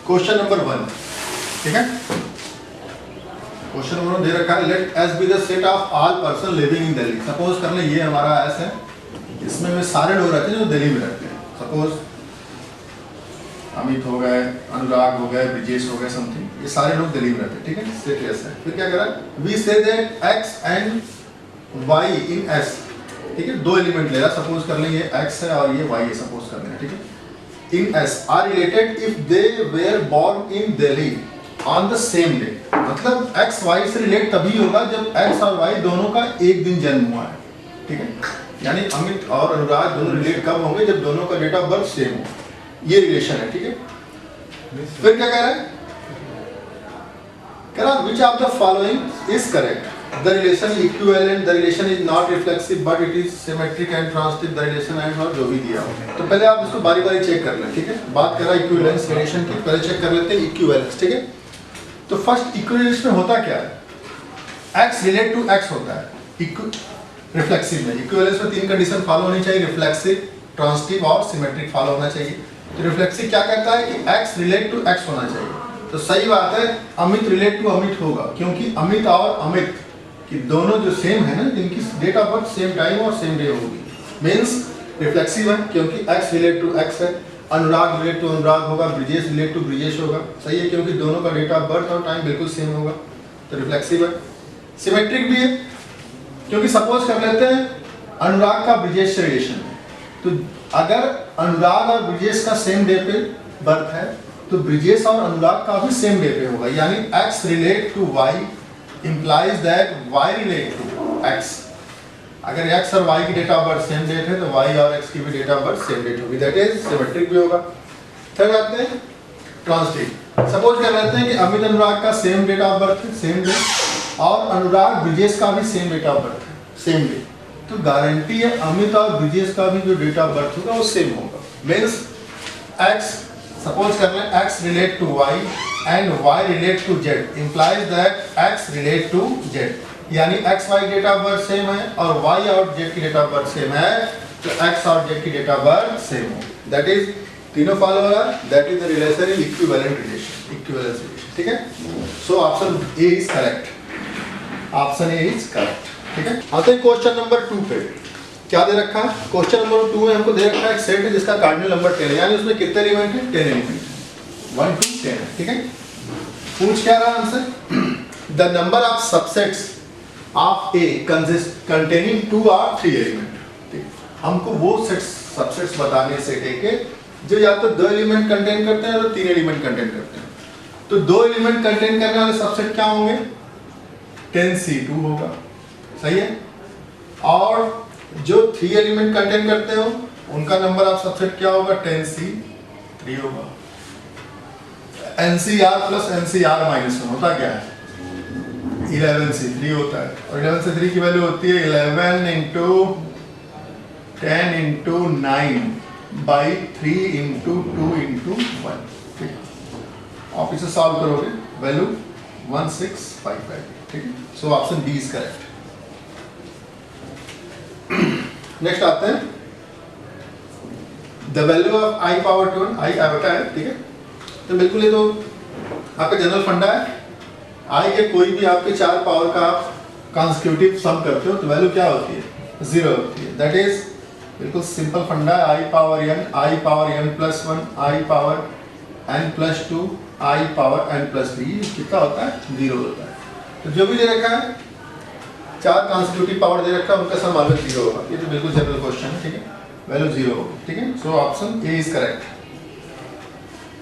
Question number 1, ठीक है। Question number 1 दे रखा है, let S be the set of all person living in Delhi. Suppose कर ले ये हमारा एस है, इसमें में सारे लोग रहते हैं जो दिल्ली में रहते हैं। सपोज अमित हो गए, अनुराग हो गए, ब्रिजेश हो गए, समथिंग, ये सारे लोग दिल्ली में रहते हैं, ठीक है। सेट एस है। फिर क्या करा, we say that X and Y in S, ठीक है। दो एलिमेंट ले रहा, सपोज कर ले ये एक्स है और ये वाई है, सपोज कर लेना, ठीक है। In S R related if they were born in Delhi on the same day. मतलब एक्स वाई से रिलेट तभी होगा जब एक्स और वाई दोनों का एक दिन जन्म हुआ है, ठीक है। यानी अमित और अनुराग दोनों रिलेट कब होंगे, जब दोनों का डेट ऑफ बर्थ सेम हो। ये रिलेशन है, ठीक है। फिर क्या कह रहा है, कह रहा विच of the following is correct. The relation is equivalent, the relation is not reflexive, but it is symmetric and transitive. The relation and और जो भी दिया हो, तो पहले आप इसको बारी-बारी चेक कर लें, ठीक है। बात कर रहा है इक्विवेलेंस रिलेशन की, पहले चेक कर लेते हैं इक्विवेलेंस, ठीक है। तो फर्स्ट इक्विवेलेंस में होता क्या है, x रिलेट टू x होता है। रिफ्लेक्सिव में इक्विवेलेंस में 3 कंडीशन फॉलो होनी चाहिए, रिफ्लेक्सिव, ट्रांजिटिव और सिमेट्रिक फॉलो होना चाहिए। तो रिफ्लेक्सिव क्या कहता है कि x रिलेट टू x होना चाहिए। तो सही बात है, अमित रिलेट टू अमित होगा, क्योंकि अमित और अमित कि दोनों जो सेम है ना, जिनकी date of birth same time और सेम डे होगी, मींस रिफ्लेक्सिव है, क्योंकि x रिलेट टू x है। अनुराग रिलेट टू अनुराग होगा, ब्रिजेश रिलेट टू ब्रिजेश होगा, सही है, क्योंकि दोनों का डेट ऑफ बर्थ और टाइम बिल्कुल सेम होगा, तो रिफ्लेक्सिव है। सिमेट्रिक भी है, क्योंकि सपोज कर लेते हैं अनुराग का ब्रिजेश से रिलेशन है, तो अगर अनुराग और ब्रिजेश का सेम डे पे बर्थ है, तो ब्रिजेश और अनुराग का भी सेम डे पे होगा। यानी x relate to y implies that y relate to x। अगर x और y की date of birth same date है, तो y और x की भी date of birth same date होगी, दैट इज सिमेट्रिक भी होगा। थर्ड आते हैं ट्रांजिटिव। सपोज कर लेते हैं कि अमित अनुराग का सेम डेट ऑफ बर्थ है, सेम डे, और अनुराग ब्रिजेश का भी सेम डेट ऑफ बर्थ है, सेम डे, तो गारंटी है अमित और ब्रिजेश का भी जो डेट ऑफ बर्थ होगा वो सेम होगा। मींस x, सपोज कर लें x relate to y and y relate to z implies that x relate to z। यानी x y date of birth same है और y और z की डेट ऑफ बर्थ सेम है, तो x और z की डेट ऑफ बर्थ सेम हो, दैट इज तीनों फॉलो हो रहा है, that is the relation is equivalent relation, equivalence relation, ठीक है। So option A is correct, option A is correct, ठीक है। आते हैं क्वेश्चन नंबर 2 पे। क्या दे रखा है, क्वेश्चन नंबर 2 में हमको दे रखा है एक सेट है जिसका कार्डिनल नंबर 10 है, यानी उसमें कितने एलिमेंट है, 10 एलिमेंट है, 1 to 10, ठीक है। पूछ क्या रहा answer, the number of subsets of A containing 2 or 3 element. हमको वो सेट सबसेट्स बताने सेट ए के जो या तो 2 एलिमेंट कंटेन करते हैं या तो 3 एलिमेंट कंटेन करते हैं। तो 2 एलिमेंट कंटेन करने वाले सबसेट क्या होंगे, 10C2 होगा, सही है। और जो 3 एलिमेंट कंटेन करते हो उनका नंबर ऑफ सबसेट क्या होगा, 10C3 होगा। NCR प्लस NCR माइनस 1 होता क्या है, 11C3 होता है, और 11C3 की वैल्यू होती है 11 into 10 into 9 by 3 into 2 into 1, ठीक है। आप इसे सॉल्व करोगे, वैल्यू 1655, ठीक है। So option B is correct. Next आते हैं, the value of i power 2, i बता है, ठीक है। तो बिल्कुल ये तो आपका जनरल फंडा है, i के कोई भी आपके 4 पावर का आप कॉन्सेक्यूटिव सम करते हो तो वैल्यू क्या होती है, 0 होती है, दैट इज बिल्कुल सिंपल फंडा है। i power n plus 1, i power n plus 2, i power n plus 3, कितना होता है, 0 होता है। तो जो भी दे रखा है 4 कॉन्सेक्यूटिव पावर दे रखा है, उनका सम ऑलवेज 0 होगा, ये तो बिल्कुल जनरल क्वेश्चन है, ठीक है, वैल्यू 0 होगी, ठीक है। So option A is correct.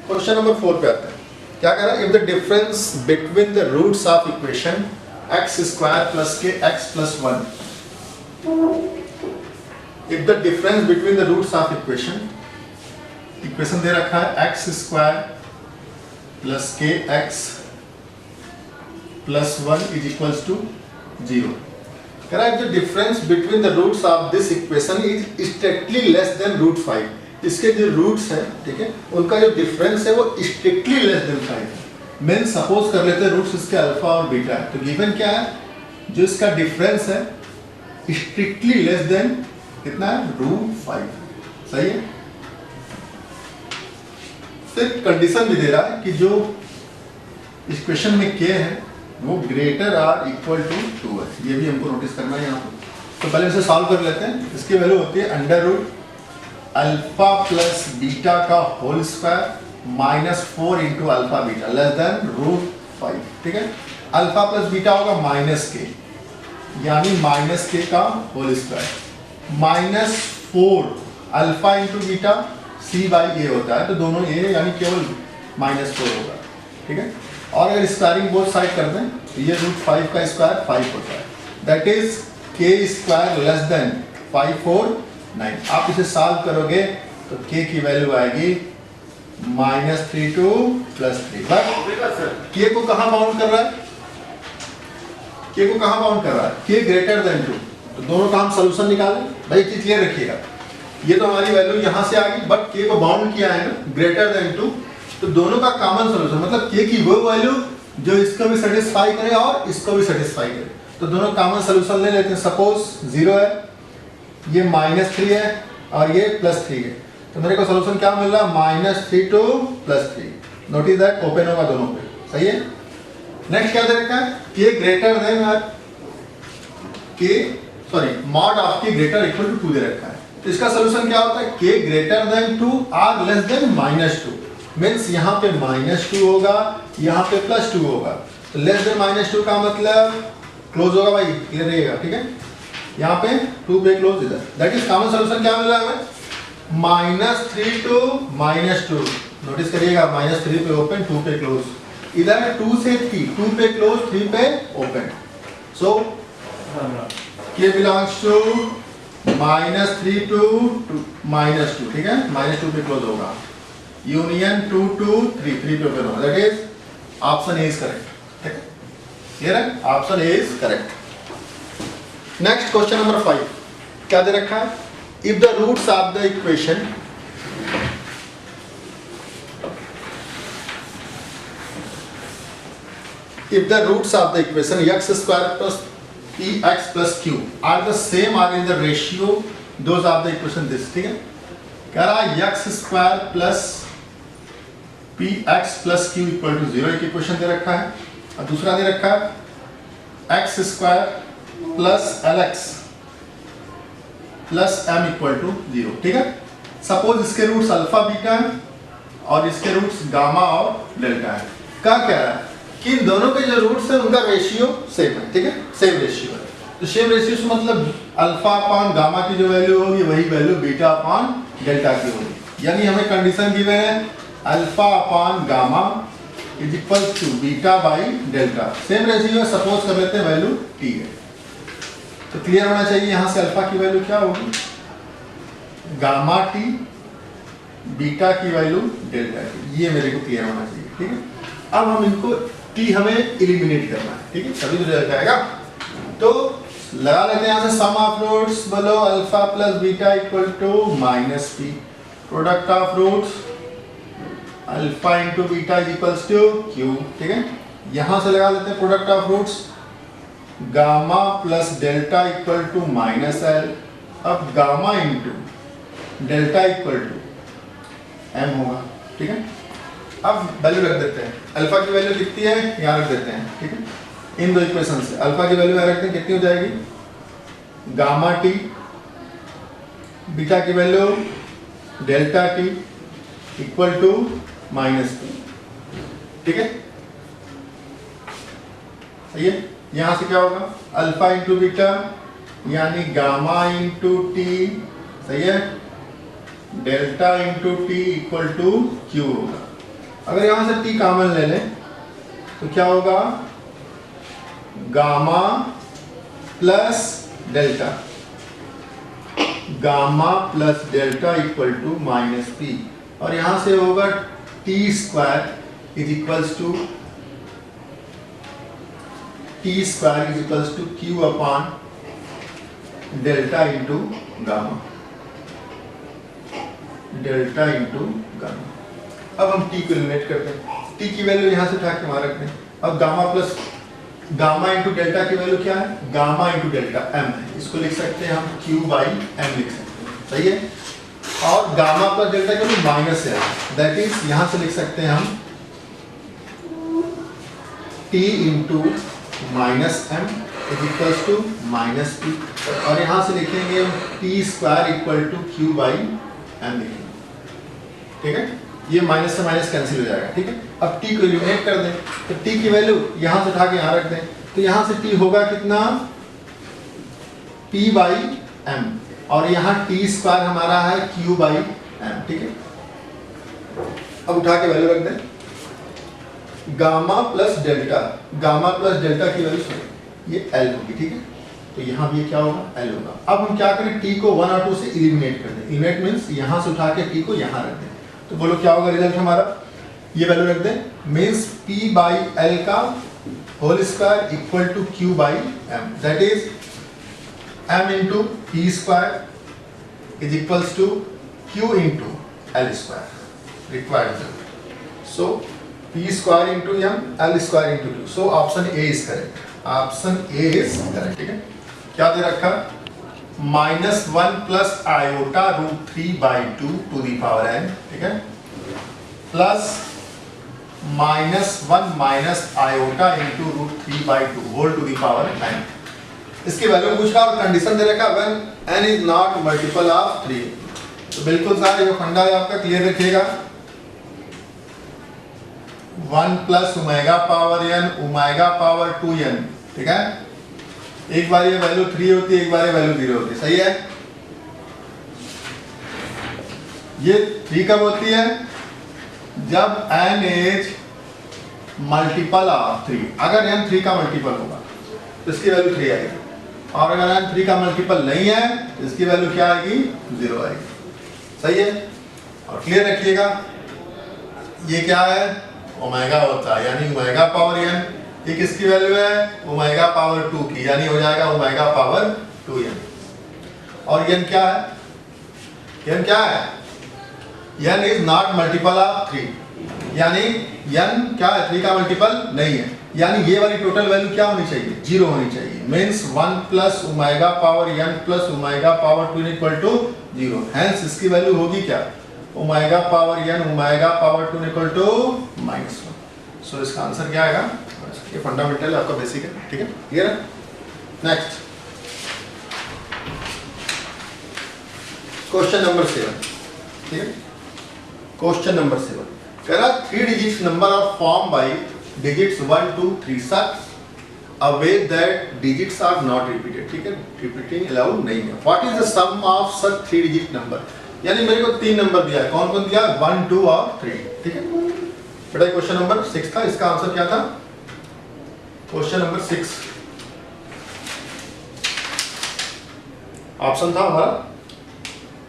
Question number 4 पे आता है, क्या कह रहा है, if the difference between the roots of equation x square plus K x plus 1, if the difference between the roots of equation दे रखा है x square plus K x plus 1 is equals to 0। कह रहा है the difference between the roots of this equation is strictly less than root 5। इसके जो roots हैं, ठीक है, उनका जो डिफरेंस है वो स्ट्रिक्टली लेस देन 5 है। मीन सपोज कर लेते हैं रूट्स इसके अल्फा और बीटा है, तो गिवन क्या है, जो इसका डिफरेंस है स्ट्रिक्टली लेस देन कितना है, रूट 5, सही है। सिर्फ कंडीशन भी दे रहा है कि जो इक्वेशन में k है वो ग्रेटर आर इक्वल टू 2 है, ये भी हमको नोटिस करना है यहाँ पर। तो पहले इसे सॉल्व कर लेते हैं। इसकी वैल्यू होती है under root alpha plus beta का whole square minus 4 into alpha beta less than root 5, ठीक है। अल्फा प्लस बीटा होगा माइनस के, यानी माइनस के का whole square minus 4 alpha into beta C by A होता है, तो दोनों ए यानी केवल माइनस 4 होगा, ठीक है। और अगर स्क्वायरिंग बोथ साइड कर दें तो ये रूट 5 का स्क्वायर 5 होता है, दैट इज के स्क्वायर लेस देन 5 4 9। आप इसे सॉल्व करोगे तो के की वैल्यू आएगी -32 प्लस 3। बट के को कहाँ बाउंड कर रहा है, के को कहाँ बाउंड कर रहा है, के ग्रेटर देन 2। तो दोनों का हम सोल्यूशन निकालें। भाई चीज क्लियर रखिएगा, ये तो हमारी वैल्यू यहाँ से आ गई, बट के को बाउंड किया है ना ग्रेटर देन 2, तो दोनों का कॉमन सोल्यूशन मतलब के की वो वैल्यू जो इसको भी सेटिस्फाई करे और इसको भी सेटिस्फाई करे, तो दोनों कॉमन सोल्यूशन ले लेते हैं। सपोज 0 है, ये -3 है और ये +3 है, तो मेरे को सोल्यूशन क्या मिल रहा है -3 to +3। नोटिस दैट ओपन होगा दोनों पे, सही है। नेक्स्ट क्या दे रखा है, K greater than K sorry mod of K greater equal to 2 दे रखा है, तो इसका सोल्यूशन क्या होता है, K greater than 2 or less than -2। Means यहाँ पे -2 होगा, यहाँ पे +2 होगा, तो लेस देन -2 का मतलब क्लोज होगा भाई, क्लियर रहेगा, ठीक है। यहाँ पे 2 पे क्लोज इधर, दैट इज कॉमन सोल्यूशन क्या मिल रहा है हमें -3 to -2। नोटिस करिएगा -3 पे ओपन 2 पे क्लोज, इधर 2 से 3, 2 पे क्लोज 3 पे ओपन। सो के बिलोंग्स टू -3 to -2, ठीक है, -2 पे क्लोज होगा, यूनियन 2 to 3 पे ओपन होगा, that is option A is correct, ठीक है, क्लियर है, option A is correct. Next question number 5 क्या दे रखा है, if the roots of the equation if the roots of the equation x square plus px plus q are the same or in the ratio those of the equation this, ठीक है। कह रहा है x square plus px plus q equal to 0 एक equation दे रखा है, और दूसरा दे रखा है x square plus lx plus m equal to 0, ठीक है। सपोज इसके रूट्स अल्फा बीटा है और इसके रूट्स गामा और डेल्टा है। क्या कह रहा है कि इन दोनों के जो रूट्स हैं उनका रेशियो सेम है, ठीक है, सेम रेशियो है। तो सेम रेशियो से मतलब अल्फा अपॉन गामा की जो वैल्यू होगी वही वैल्यू बीटा अपॉन डेल्टा की होगी, यानी हमें कंडीशन गिवन है alpha upon gamma is equal to beta by delta, same ratio है। सपोज कर लेते हैं वैल्यू t है, तो क्लियर होना चाहिए यहाँ से अल्फा की वैल्यू क्या होगी, गामा t, बीटा की वैल्यू डेल्टा t, ये मेरे को क्लियर होना चाहिए, ठीक है। अब हम इनको t हमें एलिमिनेट करना है, ठीक है, तभी तो रिजल्ट आएगा। तो लगा लेते हैं यहाँ से सम ऑफ रूट्स, बोलो alpha plus beta equal to -p, product of roots alpha into beta is equals to q, ठीक है। यहाँ से लगा लेते हैं product of roots gamma plus delta equal to -l, अब gamma into delta equal to m होगा, ठीक है। अब वैल्यू रख देते हैं, अल्फा की वैल्यू कितनी है यहाँ रख देते हैं, ठीक है। इन दो इक्वेशन से अल्फा की वैल्यू यहाँ रखते हैं, कितनी हो जाएगी, गामा t, बीटा की value delta t equal to -p, ठीक है। ये यहाँ से क्या होगा, अल्फा इंटू बीटा यानी गामा इंटू t, सही है, delta into t equal to q होगा। अगर यहाँ से t कॉमन ले लें तो क्या होगा, gamma plus delta, gamma plus delta equal to -p, और यहाँ से होगा t square is equals to q upon delta into gamma, delta into gamma. अब हम t को एलिमिनेट करते हैं, t की वैल्यू यहाँ से उठा के वहाँ रखते हैं। अब गामा इंटू डेल्टा की वैल्यू क्या है, गामा इंटू डेल्टा m है, इसको लिख सकते हैं हम q बाई m लिख सकते हैं, सही है। और गामा प्लस डेल्टा का भी माइनस है, दैट इज यहां से लिख सकते हैं हम t into minus M is equals to minus T, और यहां से लिखेंगे T square equal to Q by M लिखेंगे, ठीक है। ये माइनस से माइनस कैंसिल हो जाएगा, ठीक है। अब t को एलिमिनेट कर दें, तो t की वैल्यू यहां से उठा के यहां रख दें, तो यहां से t होगा कितना p बाई m, और यहाँ टी स्क्वायर हमारा है क्यू बाई एम, ठीक है। अब उठा के वैल्यू रख दें, गामा प्लस डेल्टा की वैल्यू ये एल होगी, ठीक है। तो यहाँ भी क्या होगा, एल होगा। अब हम क्या करें, टी को 1 और 2 से एलिमिनेट कर दें। एलिमिनेट मींस यहाँ से उठा के टी को यहाँ रख दें, तो बोलो क्या होगा रिजल्ट हमारा, ये वैल्यू रख दें, मींस पी बाई एल का whole square equal to Q by M, that is m into p square is equals to q into l square, required result. So p square into m, l square into q. So option A is correct. Option A is correct, ठीक है। क्या दे रखा, -1 plus iota root 3/2 to the power n, ठीक है, plus -1 minus iota into root 3/2 whole to the power n। इसकी value पूछ रहा और कंडीशन दे रखा when n is not multiple of 3। तो बिल्कुल सारे जो फंडा है आपका क्लियर रखिएगा, 1 plus omega power n omega power 2n, ठीक है। एक बार ये वैल्यू 3 होती है, एक बार ये वैल्यू 0 होती है, सही है। ये 3 कब होती है, जब n इज मल्टीपल ऑफ 3। अगर n 3 का मल्टीपल होगा तो इसकी वैल्यू 3 आएगी, और अगर n 3 का मल्टीपल नहीं है तो इसकी वैल्यू क्या आएगी, 0 आएगी, सही है। और क्लियर रखिएगा, ये क्या है, ओमेगा होता है, यानी ओमेगा पावर n, ये किसकी वैल्यू है, ओमेगा पावर 2 की, यानी हो जाएगा ओमेगा पावर 2n। और n क्या है, n क्या है, n is not multiple of 3, यानी n क्या है, 3 का मल्टीपल नहीं है, यानी ये वाली टोटल वैल्यू क्या होनी चाहिए, 0 होनी चाहिए। Means 1 plus omega power n plus omega power 2 equal to 0। Hence इसकी वैल्यू होगी क्या, omega power n omega power 2 equal to -1। So इसका आंसर क्या आएगा, ये फंडामेंटल है आपका, बेसिक है, ठीक है, क्लियर है। नेक्स्ट क्वेश्चन नंबर 7, ठीक है। क्वेश्चन नंबर 7 कह रहा 3 digit number of form by digits 1 2 3 such a way that digits are not repeated, ठीक है, रिपीटिंग अलाउड नहीं है। What is the sum of such 3 digit number, यानी मेरे को 3 नंबर दिया है, कौन कौन दिया, 1 2 और 3, ठीक है। बेटा क्वेश्चन नंबर 6 था, इसका आंसर क्या था, क्वेश्चन नंबर 6 ऑप्शन था हमारा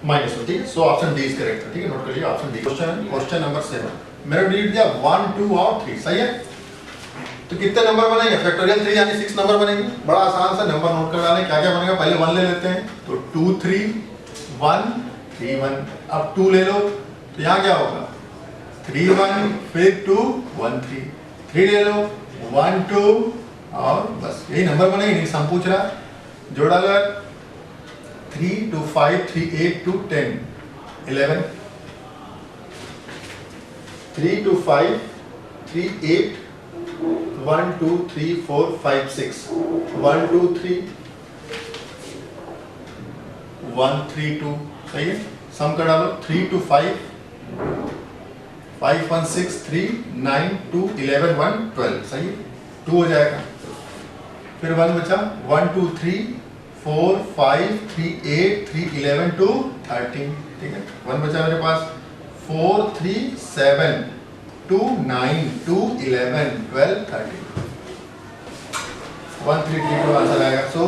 -1, ठीक है। So option D is correct, ठीक है, नोट करिए ऑप्शन डी। क्वेश्चन नंबर 7 मेरा डिजिट दिया 1 2 और 3, सही है। तो कितने नंबर बनेंगे, फैक्टोरियल 3 यानी 6 नंबर बनेंगे। बड़ा आसान सा नंबर नोट कर डालें, क्या क्या बनेगा, पहले 1 ले लेते हैं, तो 2 3 1 3 1। अब 2 ले लो, तो यहाँ क्या होगा, 3 1 फिर 2 1 3, 3 ले लो 1 2, और बस यही नंबर बनेंगे, नहीं सम पूछ रहा, जोड़ा लो 3 2 5 3 8 2 10 11, 3 2 5 3 8 1 2 3 4 5 6 1 2 3 1 3 2, सही है। सम कर डालो 3 2 5 5 1 6 3 9 2 11 1 12, सही है, 2 हो जाएगा। फिर 1 बचा 1 2 3 4 5 3 8 3 11 2 13, ठीक है। 1 बचा मेरे पास 4 3 7 2 9 2 11 12 13, 1 3 3 2 आंसर आएगा। So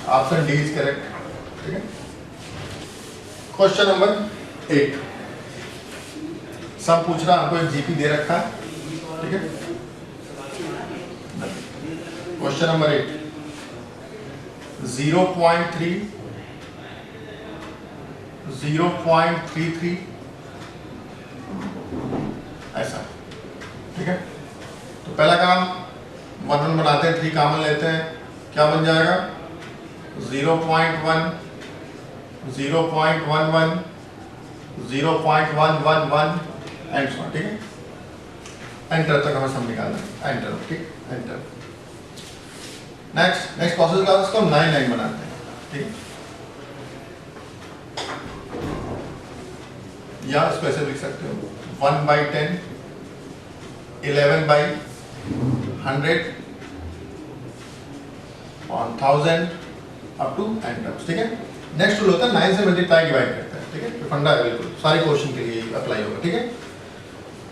option D is correct, ठीक है। क्वेश्चन नंबर 8 सम पूछ रहा, आपको एक जीपी दे रखा है, ठीक है। क्वेश्चन नंबर 8 0.3 0.33 ऐसा, ठीक है। तो पहला काम 1 1 बनाते हैं, 3 कॉमन लेते हैं, क्या बन जाएगा 0.1 0.11 0.111 एंड सो, ठीक है। एंटर तक हमें सब निकालना है, एंटर, ठीक, एंटर। नेक्स्ट प्रोसेस का उसको 9 बनाते हैं, ठीक। या इसको ऐसे लिख सकते हो 1/10, 11/100 on 1000 up to N terms, ठीक है। नेक्स्ट रूल होता है 9 से मल्टीप्लाई डिवाइड करता है, ठीक है। तो फंडा है बिल्कुल, सारे क्वेश्चन के लिए अप्लाई होगा, ठीक है।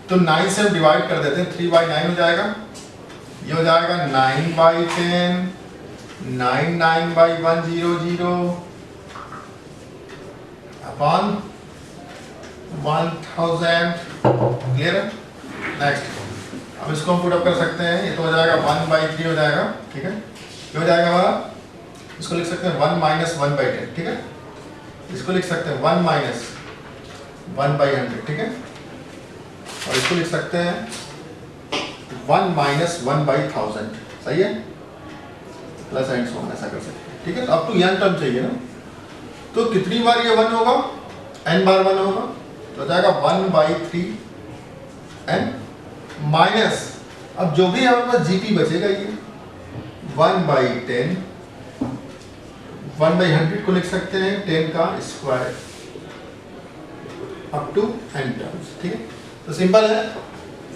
तो 9 से हम डिवाइड कर देते हैं, 3/9 हो जाएगा। ये हो जाएगा 9/10, 99/100 अपॉन 1000, क्लियर है। नेक्स्ट अब इसको हम पुट अप कर सकते हैं, ये तो हो जाएगा 1/3 हो जाएगा, ठीक है। ये हो जाएगा हमारा, इसको लिख सकते हैं 1 - 1/10, ठीक है। इसको लिख सकते हैं 1 - 1/100, ठीक है। और इसको लिख सकते हैं 1 - 1/1000, सही है, प्लस एंड सो ऑन, ऐसा कर सकते हैं, ठीक है। अब टू n टर्म चाहिए ना, तो कितनी बार ये 1 होगा, n बार 1 होगा, तो हो जाएगा 1/3 n माइनस, अब जो भी हमारे पास जीपी बचेगा ये 1/10, 1/100 को लिख सकते हैं 10 का square up to n terms, ठीक है। तो सिंपल है,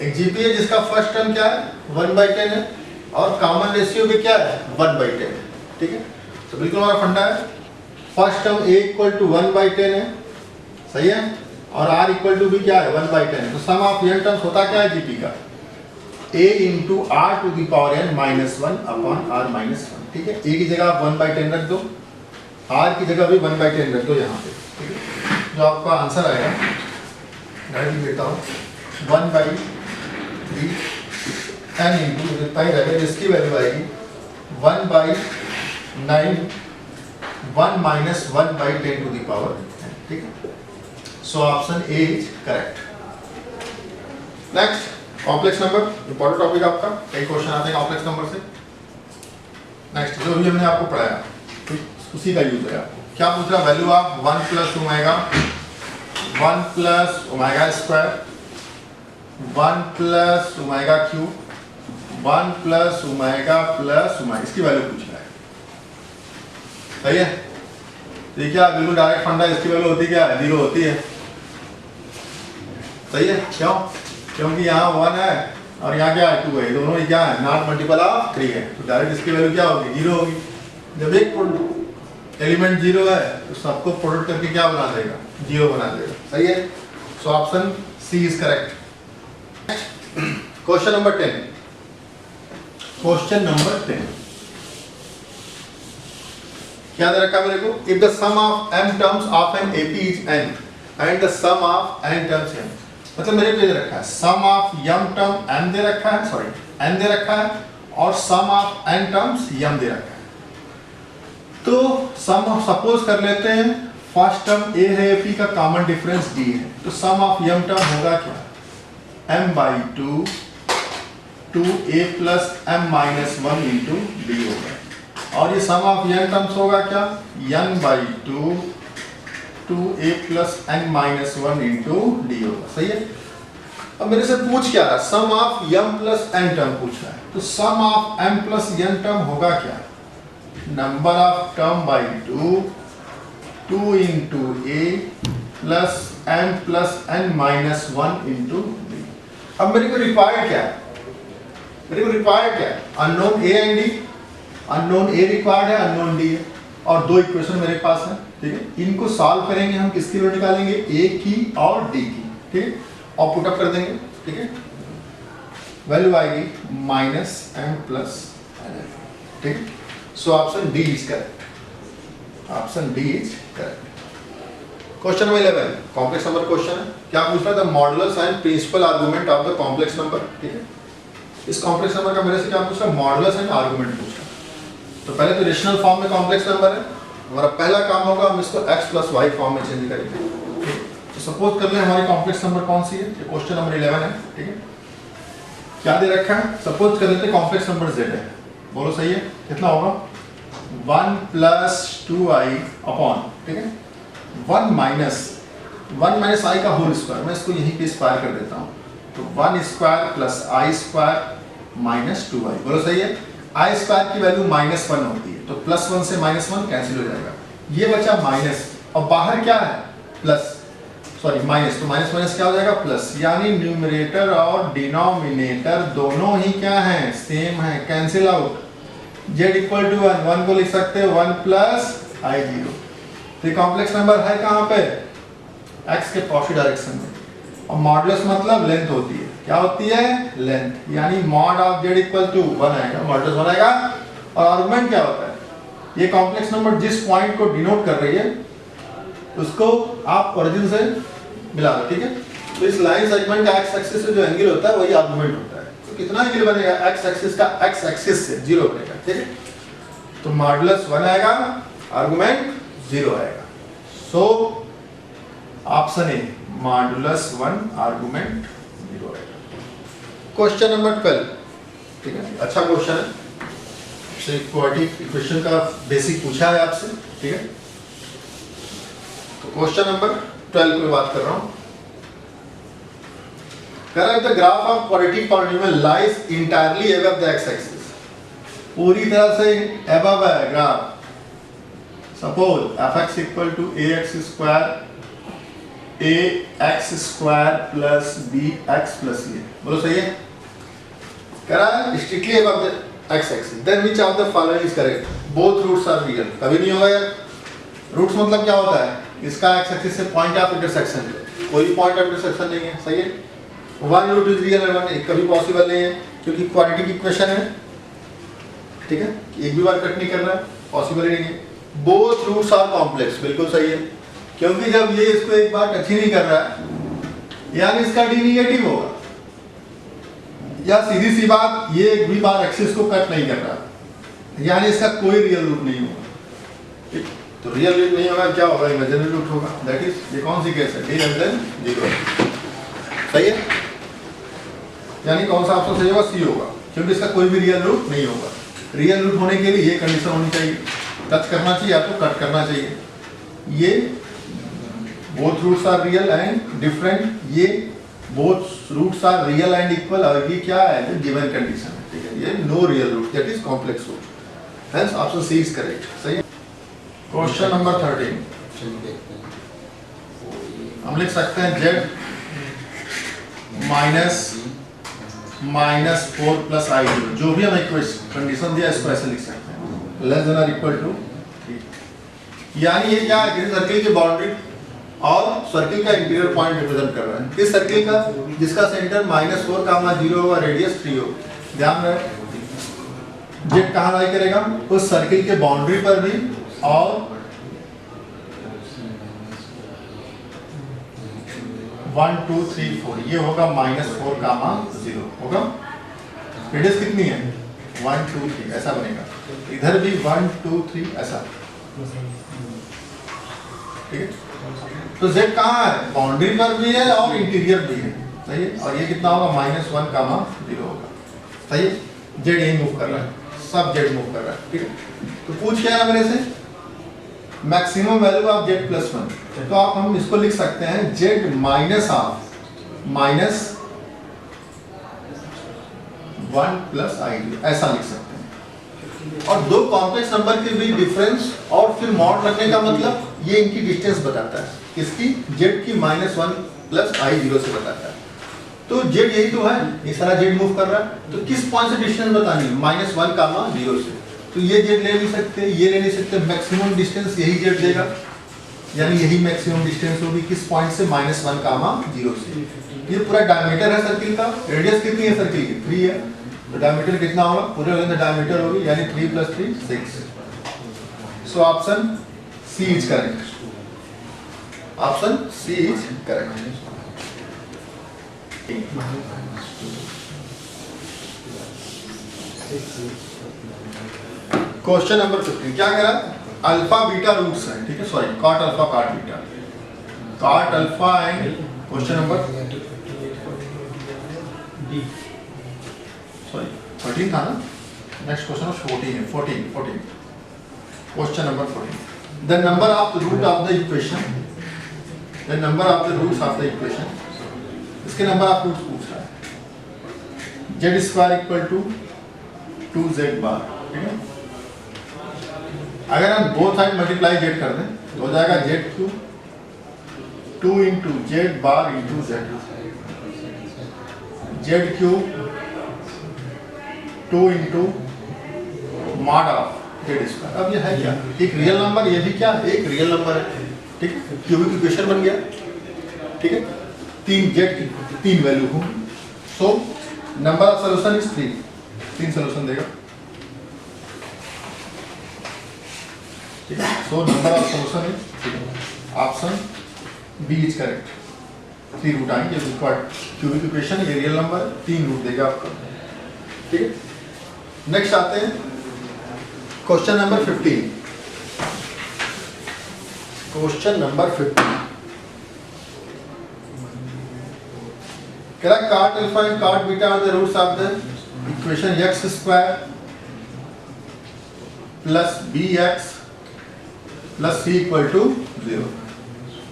एक जीपी है जिसका फर्स्ट टर्म क्या है 1/10 है, और कॉमन रेशियो भी क्या है 1/10 है, ठीक है। तो बिल्कुल हमारा फंडा है, फर्स्ट टर्म a = 1/10 है, सही है, और r = भी क्या है 1/10 है। तो सम ऑफ n टर्म्स होता क्या है जीपी का, a × r⁻n - 1 अपॉन r - 1, ठीक है। a की जगह आप 1/10 रख दो, r की जगह भी 1/10 रख दो यहाँ पे, ठीक है। जो आपका आंसर आएगा, डायरेक्टली देता हूँ 1/3 n इंटू जितना ही रहेगा, जिसकी वैल्यू आएगी 1/9, 1 - 1/10⁻n, ठीक है। So option A is correct. Next complex number, important topic आपका, कई क्वेश्चन आते हैं कॉम्प्लेक्स नंबर से। नेक्स्ट जो भी हमने आपको पढ़ाया उसी का यूज है आपको। क्या पूछ रहा, value of 1 + omega, 1 + ओमेगा², 1 + ओमेगा³, 1 + omega + omega, इसकी वैल्यू पूछ रहा है, सही है। ठीक है, बिल्कुल डायरेक्ट फंडा, इसकी वैल्यू होती क्या है 0 होती है, सही है। क्यों, क्योंकि यहाँ 1 है और यहाँ क्या है 2 है, दोनों ही क्या है नॉट मल्टीपल ऑफ 3 है, तो डायरेक्ट इसकी वैल्यू क्या होगी 0 होगी। जब एक एलिमेंट 0 है तो सबको प्रोडक्ट करके क्या बना देगा 0 बना देगा, सही है। So option C is correct. Question number 10, question number 10 क्या दे रखा मेरे को, if the sum of m terms of an AP is n and the sum of n terms m, मतलब मेरे को दे रखा है sum of m term m दे रखा है, सॉरी n दे रखा है, और sum of n terms m दे रखा है। तो सम सपोज कर लेते हैं फर्स्ट टर्म a है, AP का कॉमन डिफरेंस d है, तो सम ऑफ m टर्म होगा क्या m/2 2a + m - 1 × d होगा, और ये सम ऑफ n टर्म्स होगा क्या n/2 2a + n - 1 × d होगा, सही है। अब मेरे से पूछ क्या रहा, sum of m + n term पूछ रहा है, तो sum of m + n term होगा क्या, number of term by 2 2 × a + m + n - 1 × d। अब मेरे को रिक्वायर्ड क्या है, मेरे को रिक्वायर्ड क्या है, unknown a and d, unknown a required है, अननोन d है, और दो इक्वेशन मेरे पास है, ठीक है। इनको सॉल्व करेंगे हम, किसकी वैल्यू निकालेंगे a की और d की, ठीक है, और पुट अप कर देंगे, ठीक है। वैल्यू आएगी -m + n, ठीक है। So option D is correct, option D is correct. Question number 11 complex number question है। क्या पूछ रहा है, the modulus and principal argument of the complex number, ठीक है। इस कॉम्प्लेक्स नंबर का मेरे से क्या पूछ रहा है, मॉडुलस एंड आर्गुमेंट पूछ रहा है। तो पहले तो रेशनल फॉर्म में कॉम्प्लेक्स नंबर है, हमारा पहला काम होगा हम इसको x + y फॉर्म में चेंज करेंगे, ठीक है। तो सपोज कर लें हमारी कॉम्प्लेक्स नंबर कौन सी है, ये क्वेश्चन नंबर 11 है, ठीक है। क्या दे रखा है, सपोज कर लेते हैं कॉम्प्लेक्स नंबर z है, बोलो सही है, कितना होगा 1 + 2i अपॉन, ठीक है, 1 - 1 माइनस आई का होल स्क्वायर, मैं इसको यहीं पे स्क्वायर कर देता हूँ, तो 1 स्क्वायर प्लस आई स्क्वायर माइनस 2i, बोलो सही है। आई स्क्वायर की वैल्यू -1 होती है, तो +1 से -1 कैंसिल हो जाएगा, ये बचा माइनस, और बाहर क्या है प्लस, सॉरी माइनस, तो माइनस माइनस क्या हो जाएगा प्लस, यानी न्यूमरेटर और डिनोमिनेटर दोनों ही क्या हैं, सेम है, cancel out. z equal to 1 को लिख सकते हो 1 प्लस आई 0, तो ये कॉम्प्लेक्स नंबर है कहाँ पे, x के पॉजिटिव डायरेक्शन में, और मॉडुलस मतलब लेंथ होती है, क्या होती है लेंथ, यानी mod of z equal to 1 आएगा, मॉडुलस 1 आएगा। और आर्गुमेंट क्या होता है, ये कॉम्प्लेक्स नंबर जिस पॉइंट को डिनोट कर रही है उसको आप ओरिजिन से मिला दो, ठीक है। तो इस लाइन सेगमेंट का x एक्सिस से जो एंगल होता है वही आर्गुमेंट होता है, तो कितना एंगल बनेगा x एक्सिस का, x एक्सिस से 0 बनेगा, ठीक है। तो मॉडुलस 1 आएगा, आर्गुमेंट 0 आएगा, सो ऑप्शन ए मॉडुलस 1 आर्गुमेंट 0 आएगा। क्वेश्चन नंबर 12, ठीक है, अच्छा क्वेश्चन है, क्वाड्रेटिक इक्वेशन का बेसिक पूछा है आपसे, ठीक है। तो क्वेश्चन नंबर 12 की बात कर रहा हूं, कह रहा है the graph of quadratic polynomial lies entirely above the X axis, पूरी तरह से अबव है graph. Suppose fx equal to ax square plus bx plus ये, बोलो सही है, कह रहा है strictly above the x axis, then which of the following is correct, both roots are real, कभी नहीं होगा यार। रूट्स मतलब क्या होता है, इसका x एक्सिस से पॉइंट ऑफ इंटरसेक्शन है, कोई पॉइंट ऑफ इंटरसेक्शन नहीं है, सही है। वन रूट इज रियल और वन कभी पॉसिबल नहीं है, क्योंकि क्वाड्रेटिक इक्वेशन है, ठीक है, एक भी बार कट नहीं कर रहा है, पॉसिबल ही नहीं है। बोथ रूट्स आर कॉम्प्लेक्स, बिल्कुल सही है, क्योंकि जब ये इसको एक बार टच ही नहीं कर रहा है यानी इसका डी निगेटिव होगा, या सीधी सी बात ये एक भी बार एक्सिस को कट नहीं कर रहा यानी इसका कोई रियल रूट नहीं होगा, तो रियल रूट नहीं होगा, क्या होगा, इमेजिनरी रूट होगा, दैट इज, ये कौन सी केस है, डी लेस देन 0, सही है, यानी कौन सा ऑप्शन सही होगा, सी होगा, क्योंकि इसका कोई भी रियल रूट नहीं होगा। रियल रूट होने के लिए ये कंडीशन होनी चाहिए, टच करना चाहिए या तो कट करना चाहिए, ये both roots are real and different, ये both roots are real and equal, और ये क्या है गिवन कंडीशन है, ठीक है, ये no real root, that is complex root, hence option C is correct, सही है। क्वेश्चन नंबर 13, हम लिख सकते हैं z माइनस 4 प्लस आई 0, जो भी हमें कंडीशन दिया इसको ऐसे लिख सकते हैं, लेस देन और इक्वल टू 3, यानी ये क्या है, सर्किल की बाउंड्री और सर्किल का इंटीरियर पॉइंट रिप्रेजेंट कर रहा है, इस सर्किल का जिसका सेंटर -4, 0 होगा, रेडियस 3 हो, ध्यान रहे जेड कहाँ लाई करेगा, उस सर्किल के बाउंड्री पर भी, और 1 2 3 4 ये होगा -4, 0 होगा, रेडियस कितनी है 1 2 3 ऐसा बनेगा, इधर भी 1 2 3 ऐसा, ठीक है। तो z कहाँ है, बाउंड्री पर भी है और इंटीरियर भी है, सही है, और ये कितना होगा -1, 0 होगा, सही है, z यही मूव कर रहा है, सब z मूव कर रहा है, ठीक है। तो पूछ क्या है मेरे से, maximum value of z plus 1, तो आप हम इसको लिख सकते हैं z minus of minus 1 plus i, ऐसा लिख सकते हैं। और दो कॉम्प्लेक्स नंबर के बीच डिफरेंस और फिर मॉड रखने का मतलब ये इनकी डिस्टेंस बताता है, किसकी, z की -1 प्लस आई 0 से बताता है, तो z यही तो है, ये सारा z मूव कर रहा है, तो किस पॉइंट से डिस्टेंस बतानी है, -1, 0 से, तो ये z ले नहीं सकते, ये ले नहीं सकते, मैक्सिमम डिस्टेंस यही z देगा, यानी यही मैक्सिमम डिस्टेंस होगी, किस पॉइंट से, -1, 0 से। ये पूरा डायमीटर है सर्किल का, रेडियस कितनी है सर्किल की 3 है, तो डायमीटर कितना होगा, पूरे लेंथ डायमीटर होगी, यानी 3 + 3 6, so option C is correct, option C is correct. Question number 15 क्या कह रहा है, अल्फा बीटा रूट्स हैं, ठीक है, sorry cot alpha cot beta, cot alpha and question number sorry 13 था ना, नेक्स्ट क्वेश्चन 14 है, 14 question number 14, the number of root of the equation the number of the roots of the equation, इसके number of roots पूछ रहा है। Z square equal to 2z bar, ठीक है। अगर हम बोथ साइड मल्टीप्लाई जेड कर दें तो हो जाएगा Z cube 2 into Z bar into Z, Z cube 2 into mod of Z square. अब ये है क्या, एक रियल नंबर, ये भी क्या एक रियल नंबर है, ठीक है। क्यूबिक इक्वेशन बन गया, ठीक है। 3 जेड की 3 वैल्यू होंगी। So number of solution is 3 solution देगा, ठीक है। So number of solution is option B is correct. 3 root आएंगे, क्यूबिक इक्वेशन ये रियल नंबर 3 रूट देगा आपका, ठीक है। नेक्स्ट आते हैं क्वेश्चन नंबर 15। क्वेश्चन नंबर 15 कह रहा cot alpha and cot beta are the roots of the equation x square plus bx plus c equal to 0।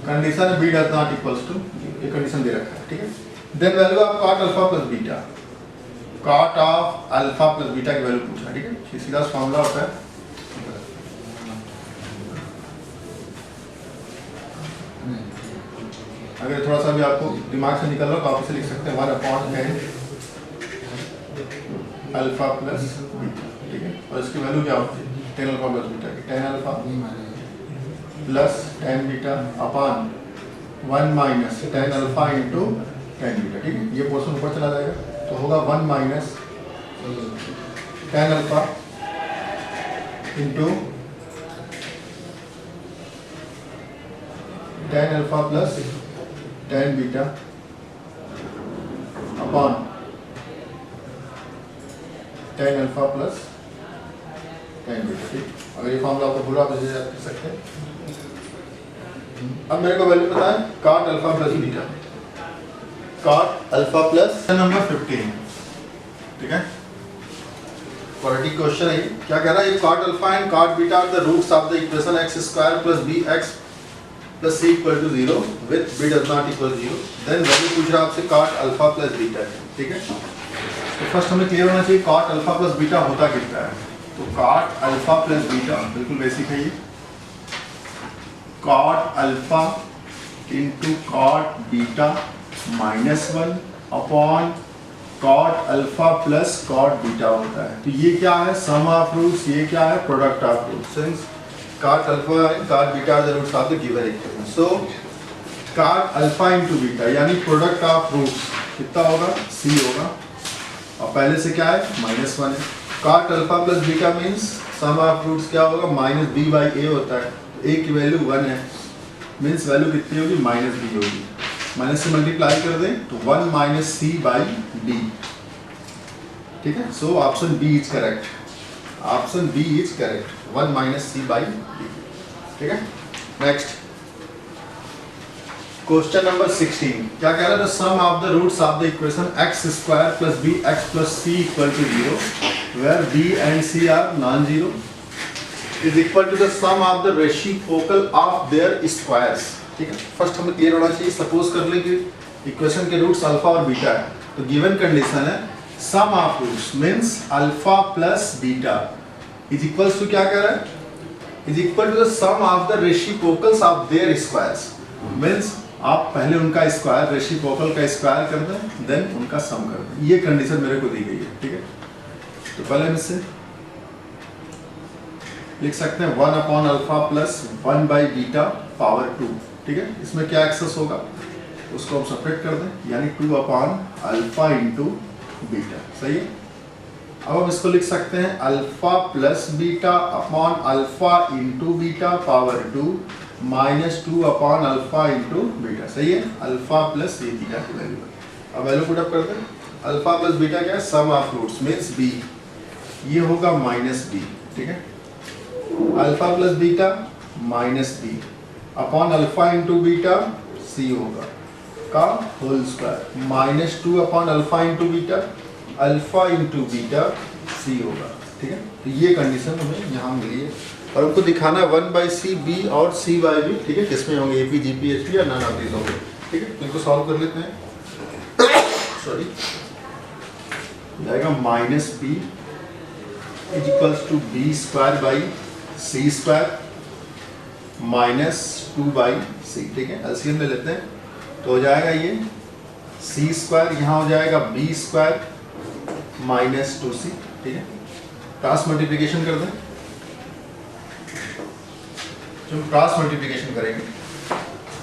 Condition b does not equals to, ये condition दे रखा है, ठीक है। Then value of cot alpha plus beta, cot of alpha plus beta की value पूछा, ठीक है। सीधा फॉर्मूला होता है अगर थोड़ा सा भी आपको दिमाग से निकल रहा हो तो आप इसे लिख सकते हैं 1/10 अल्फा प्लस बीटा, ठीक है। और इसकी वैल्यू क्या होती है 10 अल्फा प्लस बीटा की, 10 alpha plus 10 beta upon 1 minus 10 alpha into 10 beta, ठीक है। ये पोर्शन ऊपर चला जाएगा तो होगा 1 minus 10 alpha into 10 alpha plus 10 beta upon 10 alpha plus 10 beta, ठीक। अगर ये फॉर्मूला आपको भूला आप इसे याद कर सकते हैं। अब मेरे को वैल्यू पता है cot alpha plus beta, cot alpha plus number 15, ठीक है। क्वाड्रेटिक क्वेश्चन है, क्या कह रहा है, cot alpha and cot beta are the roots of the equation x square plus bx plus c equal to 0 with b does not equal 0। Then value पूछ रहा है आपसे cot अल्फा प्लस बीटा है, ठीक है। तो फर्स्ट हमें clear होना चाहिए cot अल्फा प्लस बीटा होता कितना है। तो cot अल्फा प्लस बीटा बिल्कुल बेसिक है ये, cot alpha into cot beta minus 1 upon cot alpha plus cot beta होता है। तो ये क्या है सम ऑफ रूट्स, ये क्या है product of roots. Since cot alpha and cot beta are the roots of the given equation, so cot alpha into beta यानी प्रोडक्ट ऑफ रूट्स कितना होगा c होगा, और पहले से क्या है -1 है। cot alpha plus beta means sum of roots क्या होगा -b/a होता है, तो a की वैल्यू 1 है मीन्स वैल्यू कितनी होगी -b होगी। माइनस से मल्टीप्लाई कर दें तो 1 - c/d, ठीक है। So option B is correct, option B is correct, 1 - c/d, ठीक है। नेक्स्ट क्वेश्चन नंबर 16 क्या कह रहा है, the sum of the roots of the equation x square plus bx plus c equal to 0 where b and c are non zero is equal to the sum of the reciprocal of their squares, ठीक है। First हमें clear होना चाहिए, suppose कर ले कि equation के roots alpha और बीटा है, तो गिवन कंडीशन है sum of roots means alpha plus beta is equals to क्या कह रहा है, is equal to the sum of the reciprocals of their squares. Means आप पहले उनका स्क्वायर रेसिप्रोकल का स्क्वायर कर दें देन उनका सम कर दें, ये कंडीशन मेरे को दी गई है, ठीक है। तो पहले हम इससे लिख सकते हैं 1/अल्फा प्लस 1/बीटा पावर 2, ठीक है। इसमें क्या एक्सेस होगा उसको हम सेपरेट कर दें, यानी 2/अल्फा इंटू बीटा, सही है। अब हम इसको लिख सकते हैं alpha plus beta upon alpha into beta power 2 minus 2/अल्फा इंटू बीटा, सही है। अल्फा प्लस ये बीटा की वैल्यू है। अब वैल्यू पुट अप करते हैं, अल्फा प्लस बीटा क्या है sum of roots means b, ये होगा -b, ठीक है। Alpha plus beta -b upon alpha into beta c होगा का होल स्क्वायर -2/अल्फा into beta alpha into beta c होगा, ठीक है। तो ये कंडीशन हमें यहाँ मिली है। और हमको दिखाना है 1/c b और c by b, ठीक है, किसमें होंगे, AP, GP, HP या नन ऑफ दीज होंगे, ठीक है। तो इनको सॉल्व कर लेते हैं। सॉरी, जाएगा -b is equals to b square by c square minus 2/c, ठीक है। एलसीएम ले लेते हैं तो हो जाएगा ये c स्क्वायर, यहाँ हो जाएगा b स्क्वायर माइनस 2c, ठीक है। क्रॉस मल्टीप्लिकेशन कर दें, जब क्रॉस मल्टीप्लिकेशन करेंगे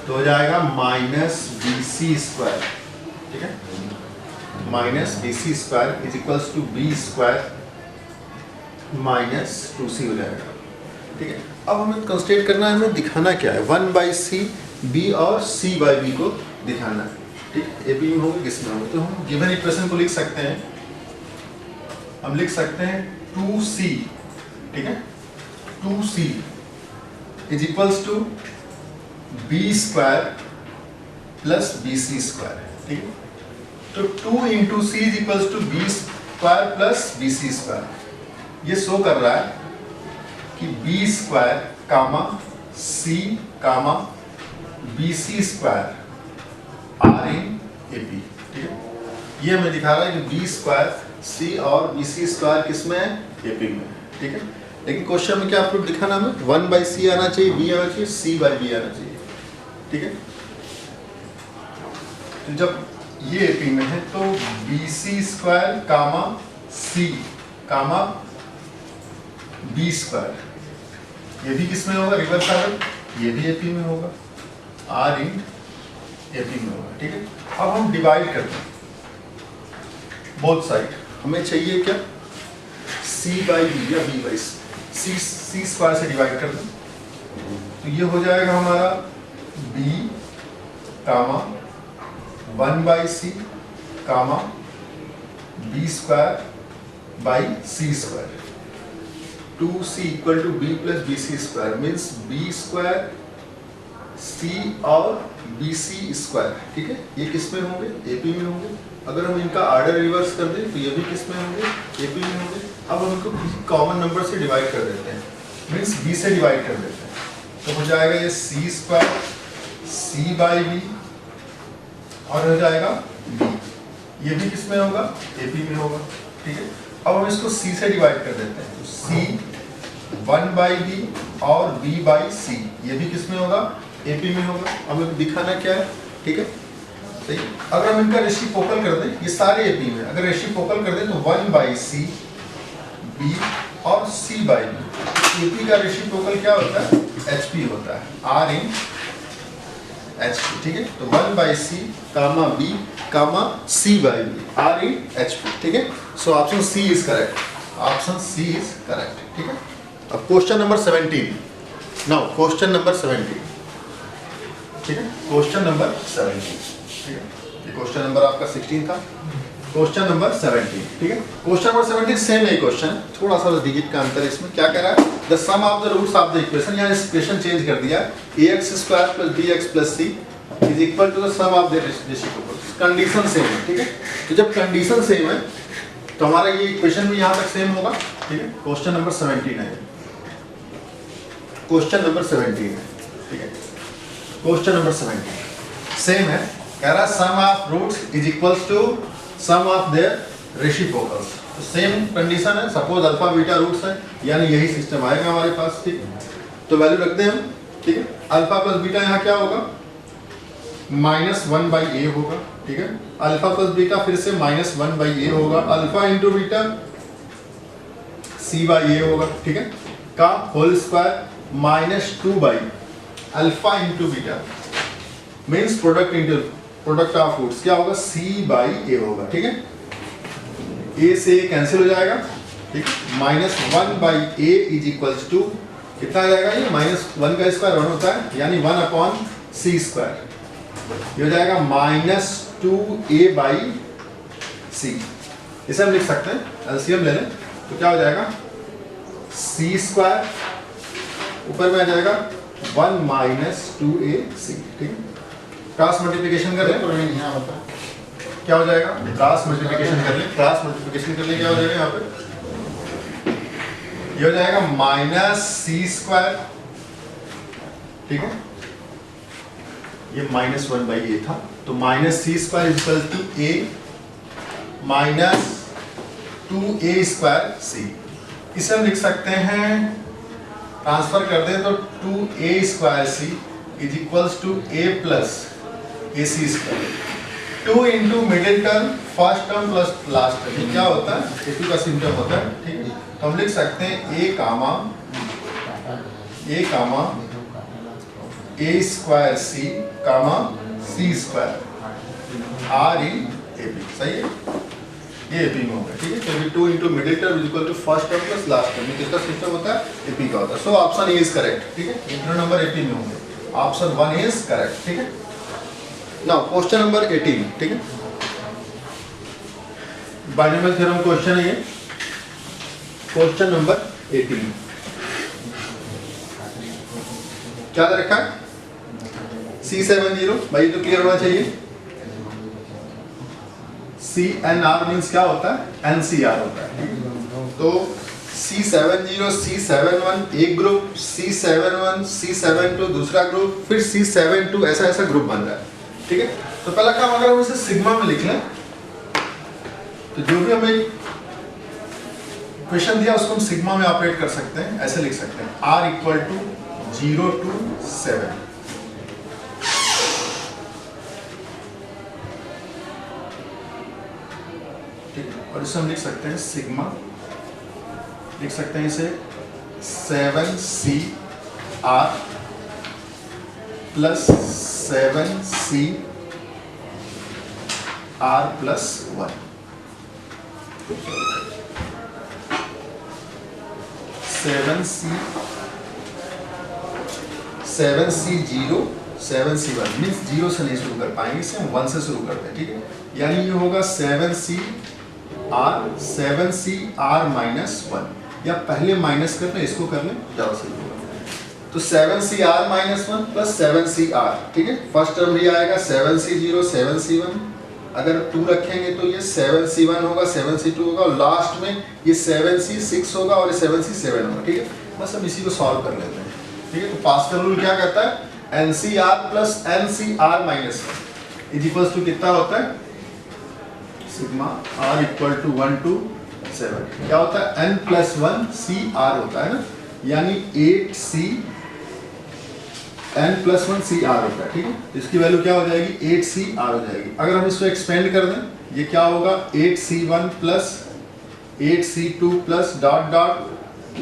तो हो जाएगा -bc स्क्वायर, ठीक है, -bc square is equals to b square minus 2c हो जाएगा, ठीक है। अब हमें कंस्ट्रेट करना है, हमें दिखाना क्या है, 1/c b और c by b को दिखाना है, ठीक। ए बी में होगी, किसमें होगी, तो हम गिवन इक्वेशन को लिख सकते हैं, हम लिख सकते हैं 2c, ठीक है, 2c is equals to b square plus bc square, ठीक है। तो 2 into C is equals to b square plus bc square, ये शो कर रहा है कि b square comma c comma bc square are in AP, ठीक है। ये हमें दिखा रहा है कि b स्क्वायर c और bc स्क्वायर किसमें है, AP में, ठीक है। लेकिन क्वेश्चन में क्या प्रूफ दिखाना हमें, 1/c आना चाहिए, b आना चाहिए, c by b आना चाहिए, ठीक है। तो जब ये AP में है तो bc स्क्वायर कामा c कामा b स्क्वायर, ये भी किसमें होगा, रिवर्स आर, ये भी AP में होगा, r इन AP में होगा, ठीक है। अब हम डिवाइड करते हैं बोथ साइड, हमें चाहिए क्या, c by b या b by c स्क्वायर से डिवाइड कर दें तो ये हो जाएगा हमारा b comma 1/c comma b square by c square, 2c equal to b plus bc square means b square c और bc स्क्वायर, ठीक है। ये किस में होंगे, AP में होंगे। अगर हम इनका ऑर्डर रिवर्स कर दें तो ये भी किस में होंगे, AP में होंगे। अब हम इनको कॉमन नंबर से डिवाइड कर देते हैं, मीन्स b से डिवाइड कर देते हैं, तो हो जाएगा ये c square c by b और हो जाएगा b, ये भी किस में होगा, AP में होगा, ठीक है। अब हम इसको c से डिवाइड कर देते हैं, तो c 1/b और b बाई c, ये भी किस में होगा, AP में होगा। हमें दिखाना क्या है, ठीक है, सही। अगर हम इनका रेसिप्रोकल कर दें, ये सारे AP में, अगर रेसिप्रोकल कर दें तो 1/c b और c बाई b, AP का रेसिप्रोकल क्या होता है, HP होता है, r इन HP, ठीक है। तो 1/c comma b comma c by b, r in HP, ठीक है। So option C is correct, option C is correct, ठीक है। अब question number 17, now question number 17, ठीक है, क्वेश्चन नंबर 17, ठीक है। ये क्वेश्चन नंबर आपका 16 था, क्वेश्चन नंबर 17, ठीक है। क्वेश्चन नंबर 17 सेम है क्वेश्चन, थोड़ा सा डिजिट का अंतर है इसमें। क्या कह रहा है, the sum of the roots of the equation, यहाँ इक्वेशन चेंज कर दिया, ax square plus bx plus c is equal to the sum of the reciprocals. Condition same है, ठीक है। तो जब कंडीशन सेम है तो हमारा ये इक्वेशन भी यहाँ तक सेम होगा, ठीक है। क्वेश्चन नंबर 17 है, क्वेश्चन नंबर 17 है, ठीक है। क्वेश्चन नंबर 17 सेम है, कह रहा sum of roots is equals to sum of their reciprocals. तो सेम कंडीशन है, सपोज अल्फा बीटा रूट्स है, यानी यही सिस्टम आएगा हमारे पास, ठीक है। तो वैल्यू रखते हैं हम, ठीक है। अल्फा प्लस बीटा यहाँ क्या होगा, -1/a होगा, ठीक है। अल्फा प्लस बीटा फिर से -1/a होगा, अल्फा इंटू बीटा c/a होगा, ठीक है, का whole square -2 alpha into beta means product of roots क्या होगा, c/a होगा, ठीक है। a से a कैंसिल हो जाएगा, ठीक, -1/a इज इक्वल्स टू कितना आ जाएगा, ये -1 का स्क्वायर 1 होता है, यानी 1/c स्क्वायर, ये हो जाएगा -2a/c। इसे हम लिख सकते हैं, एलसीएम ले लें तो क्या हो जाएगा, c स्क्वायर ऊपर में आ जाएगा 1 -2ac, ठीक है। क्रॉस मल्टीप्लिकेशन कर लें, क्या हो जाएगा, क्रॉस मल्टीप्लिकेशन कर लें, क्रॉस मल्टीप्लिकेशन कर लें, क्या हो जाएगा यहाँ पे ये हो जाएगा माइनस सी स्क्वायर, ठीक है, ये माइनस 1/a था, तो minus C square equal to A minus 2a square C. इसे हम लिख सकते हैं, ट्रांसफर कर दें तो 2a square c is equals to a plus A c square, 2 into middle term first term plus last term, क्या होता है ए2 का सिम्टम होता है, ठीक है। तो हम लिख सकते हैं a comma a square c comma c square are in A B, सही है, ये एपी में होगा, ठीक है। क्योंकि 2 into middle term is equal to first term plus last term, किसका सिस्टम होता है, एपी का होता है। So option A is correct, ठीक है, इंटरनल नंबर एपी में होंगे, ऑप्शन 1 इज करेक्ट, ठीक है। नाउ क्वेश्चन नंबर 18, ठीक है, बाइनोमियल थ्योरम क्वेश्चन है ये, क्वेश्चन नंबर 18 क्या दे रखा है, C70, भाई तो क्लियर होना चाहिए। CNR मीन्स क्या होता है, NCR होता है, तो C70 C71 एक ग्रुप, C71 C72 दूसरा ग्रुप, फिर C72 ऐसा ऐसा ग्रुप बन रहा है, ठीक है। तो पहला काम, अगर हम इसे सिग्मा में लिख लें तो जो भी हमें क्वेश्चन दिया उसको हम सिग्मा में ऑपरेट कर सकते हैं, ऐसे लिख सकते हैं R इक्वल टू 0 to 7, ठीक है। और इसे हम लिख सकते हैं सिग्मा, लिख सकते हैं इसे 7CR plus 7CR plus 1, 7C0 7C1 means 0 से नहीं शुरू कर पाएंगे, इसे हम 1 से शुरू करते हैं, ठीक है। यानी ये होगा 7CR माइनस 1, या पहले माइनस कर लें, इसको कर लें, ज़्यादा सही होगा। तो 7CR माइनस 1 प्लस 7CR, ठीक है। फर्स्ट टर्म भी आएगा 7C0 7C1, अगर 2 रखेंगे तो ये 7C1 होगा 7C2 होगा, और लास्ट में ये 7C6 होगा और ये 7C7 होगा, ठीक है। बस हम इसी को सॉल्व कर लेते हैं, ठीक है। तो पास्कल रूल क्या कहता है, NCR plus NCR minus 1 is equals to कितना होता है, sigma R equal to 1 to 7, क्या होता है, N प्लस 1 CR होता है ना, यानी 8C N प्लस 1 CR होता है, ठीक है। इसकी वैल्यू क्या हो जाएगी, 8CR हो जाएगी। अगर हम इसको एक्सपेंड कर दें, ये क्या होगा, 8C1 plus 8C2 plus dot dot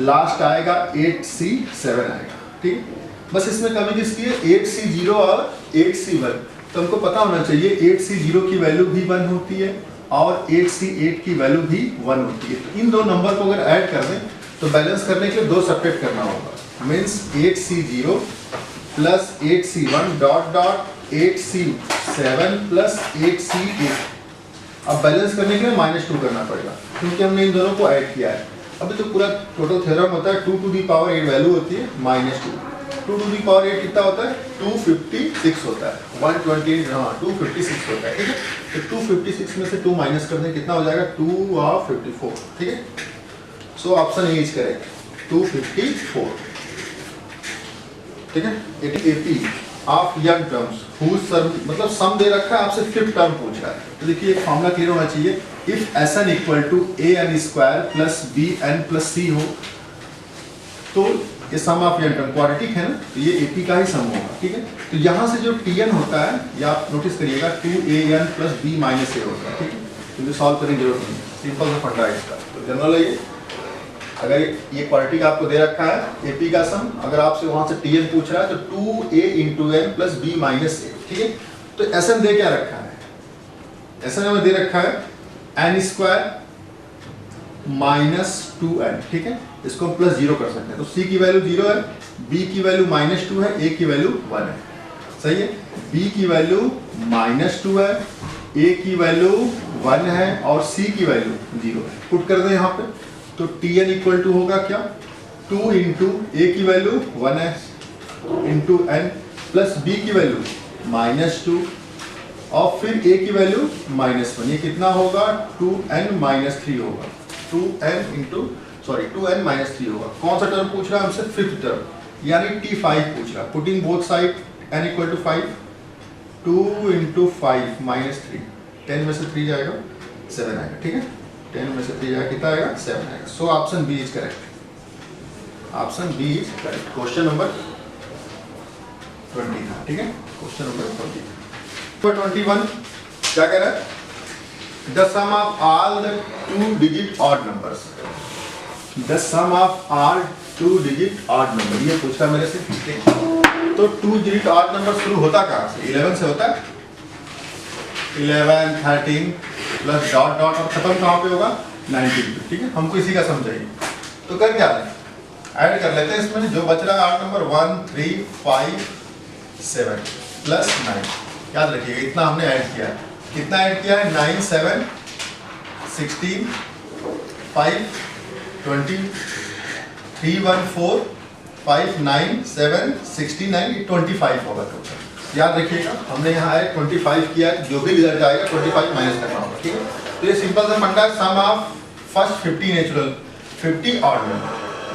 last आएगा 8C7 आएगा, ठीक है। बस इसमें कमी किसकी है, 8C0 और 8C1, तो हमको पता होना चाहिए 8C0 की वैल्यू भी 1 होती है और 8C8 की वैल्यू भी 1 होती है। तो इन दो नंबर को अगर ऐड कर दें तो बैलेंस करने के लिए 2 सब्ट्रैक्ट करना होगा, means 8C0 plus 8C1 dot dot 8C7 plus 8C8। अब बैलेंस करने के लिए -2 करना पड़ेगा, क्योंकि हमने इन दोनों को ऐड किया है। अभी तो पूरा टोटल थ्योरम होता है 2 to the power 8 वैल्यू होती है -2, 2 to the power 8 कितना होता है, 256 होता है, 128 हाँ 256 होता है, ठीक है। तो 256 में से 2 माइनस कर दें, कितना हो जाएगा, 2 और 54, ठीक है। So option A is correct, 254, ठीक है। It AP of young terms whose sum, मतलब सम दे रखा है, आपसे 5th टर्म पूछ रहा है, तो देखिए एक फॉर्मूला क्लियर होना चाहिए, if SN equal to AN square plus BN plus C हो तो ये sum of young term quadratic है ना, तो ये AP का ही सम होगा, ठीक है। तो यहाँ से जो TN होता है, या आप नोटिस करिएगा 2AN plus B minus A होता है, ठीक है। तो सॉल्व करने की जरूरत नहीं है, सिंपल सा फंडा है इसका। तो जनरल है ये, अगर ये क्वाड्रेटिक आपको दे रखा है AP का सम, अगर आपसे वहां से TN पूछ रहा है तो 2A into N plus B minus A, ठीक है। तो SN दे क्या रखा है, SN हमें दे रखा है N स्क्वायर माइनस 2N, ठीक है। इसको हम प्लस 0 कर सकते हैं, तो C की वैल्यू 0 है, B की वैल्यू -2 है, A की वैल्यू 1 है, सही है। B की वैल्यू -2 है, A की वैल्यू 1 है और C की वैल्यू 0 है। पुट कर दें यहाँ पे, तो TN इक्वल टू होगा क्या, 2 इंटू A की वैल्यू 1 है इंटू N प्लस B की वैल्यू -2 और फिर A की वैल्यू -1, ये कितना होगा, 2N -3 होगा, 2N into sorry 2n minus 3 होगा। कौन सा टर्म पूछ रहा है हमसे? फिफ्थ टर्म यानी t5 पूछ रहा है। Putting both side n equal to 5, 2 into 5 minus 3, 10 में से 3 जाएगा 7 आएगा, ठीक है। 10 में से 3 जाएगा कितना आएगा? 7 आएगा। So option B is correct. Option B is correct. Question number 20 था, ठीक है। क्वेश्चन नंबर 20 नंबर 21 क्या कह रहा है? The sum of all the 2 digit odd numbers, the sum of all 2 digit odd number, ये पूछा मेरे से। तो 2 डिजिट ऑड नंबर शुरू होता कहाँ से? 11 से होता है। 11 13 प्लस डॉट डॉट और खत्म कहाँ पे होगा? 19 पे, ठीक है। हमको इसी का समझाइए। तो कर क्या है? ऐड कर लेते हैं इसमें जो बच रहा है ऑड नंबर 1 3 5 7 प्लस 9। याद रखिएगा इतना हमने ऐड किया है। कितना ऐड किया है? 9 7 16 5 20 3 1 4 5 9 7 69 25 होगा टोटल। याद रखिएगा हमने यहाँ 25 किया है, जो भी रिजल्ट आएगा 25 माइनस करना होगा, ठीक है। तो ये सिंपल सा फंडा है। Sum of first 50 natural 50 odd number,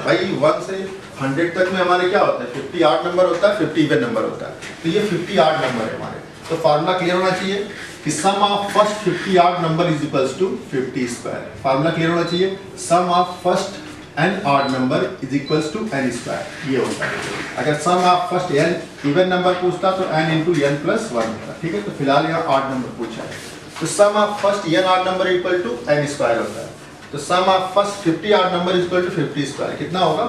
भाई 1 से 100 तक में हमारे क्या होता है? 50 ऑड नंबर होता है, 50 इवन नंबर होता है। तो ये 50 ऑड नंबर है हमारे। तो फार्मूला क्लियर होना चाहिए कि sum of first 50 odd number is equals to 50 square. Formula clear होना चाहिए। Sum of first n odd number is equals to n square, ये होता है। अगर sum of first n even number पूछता तो n इंटू n प्लस 1 होता, ठीक है। तो फिलहाल यहाँ ऑड नंबर पूछा है, तो sum of first n odd number equal to n square होता है। तो sum of first 50 odd number equal to 50 square कितना होगा?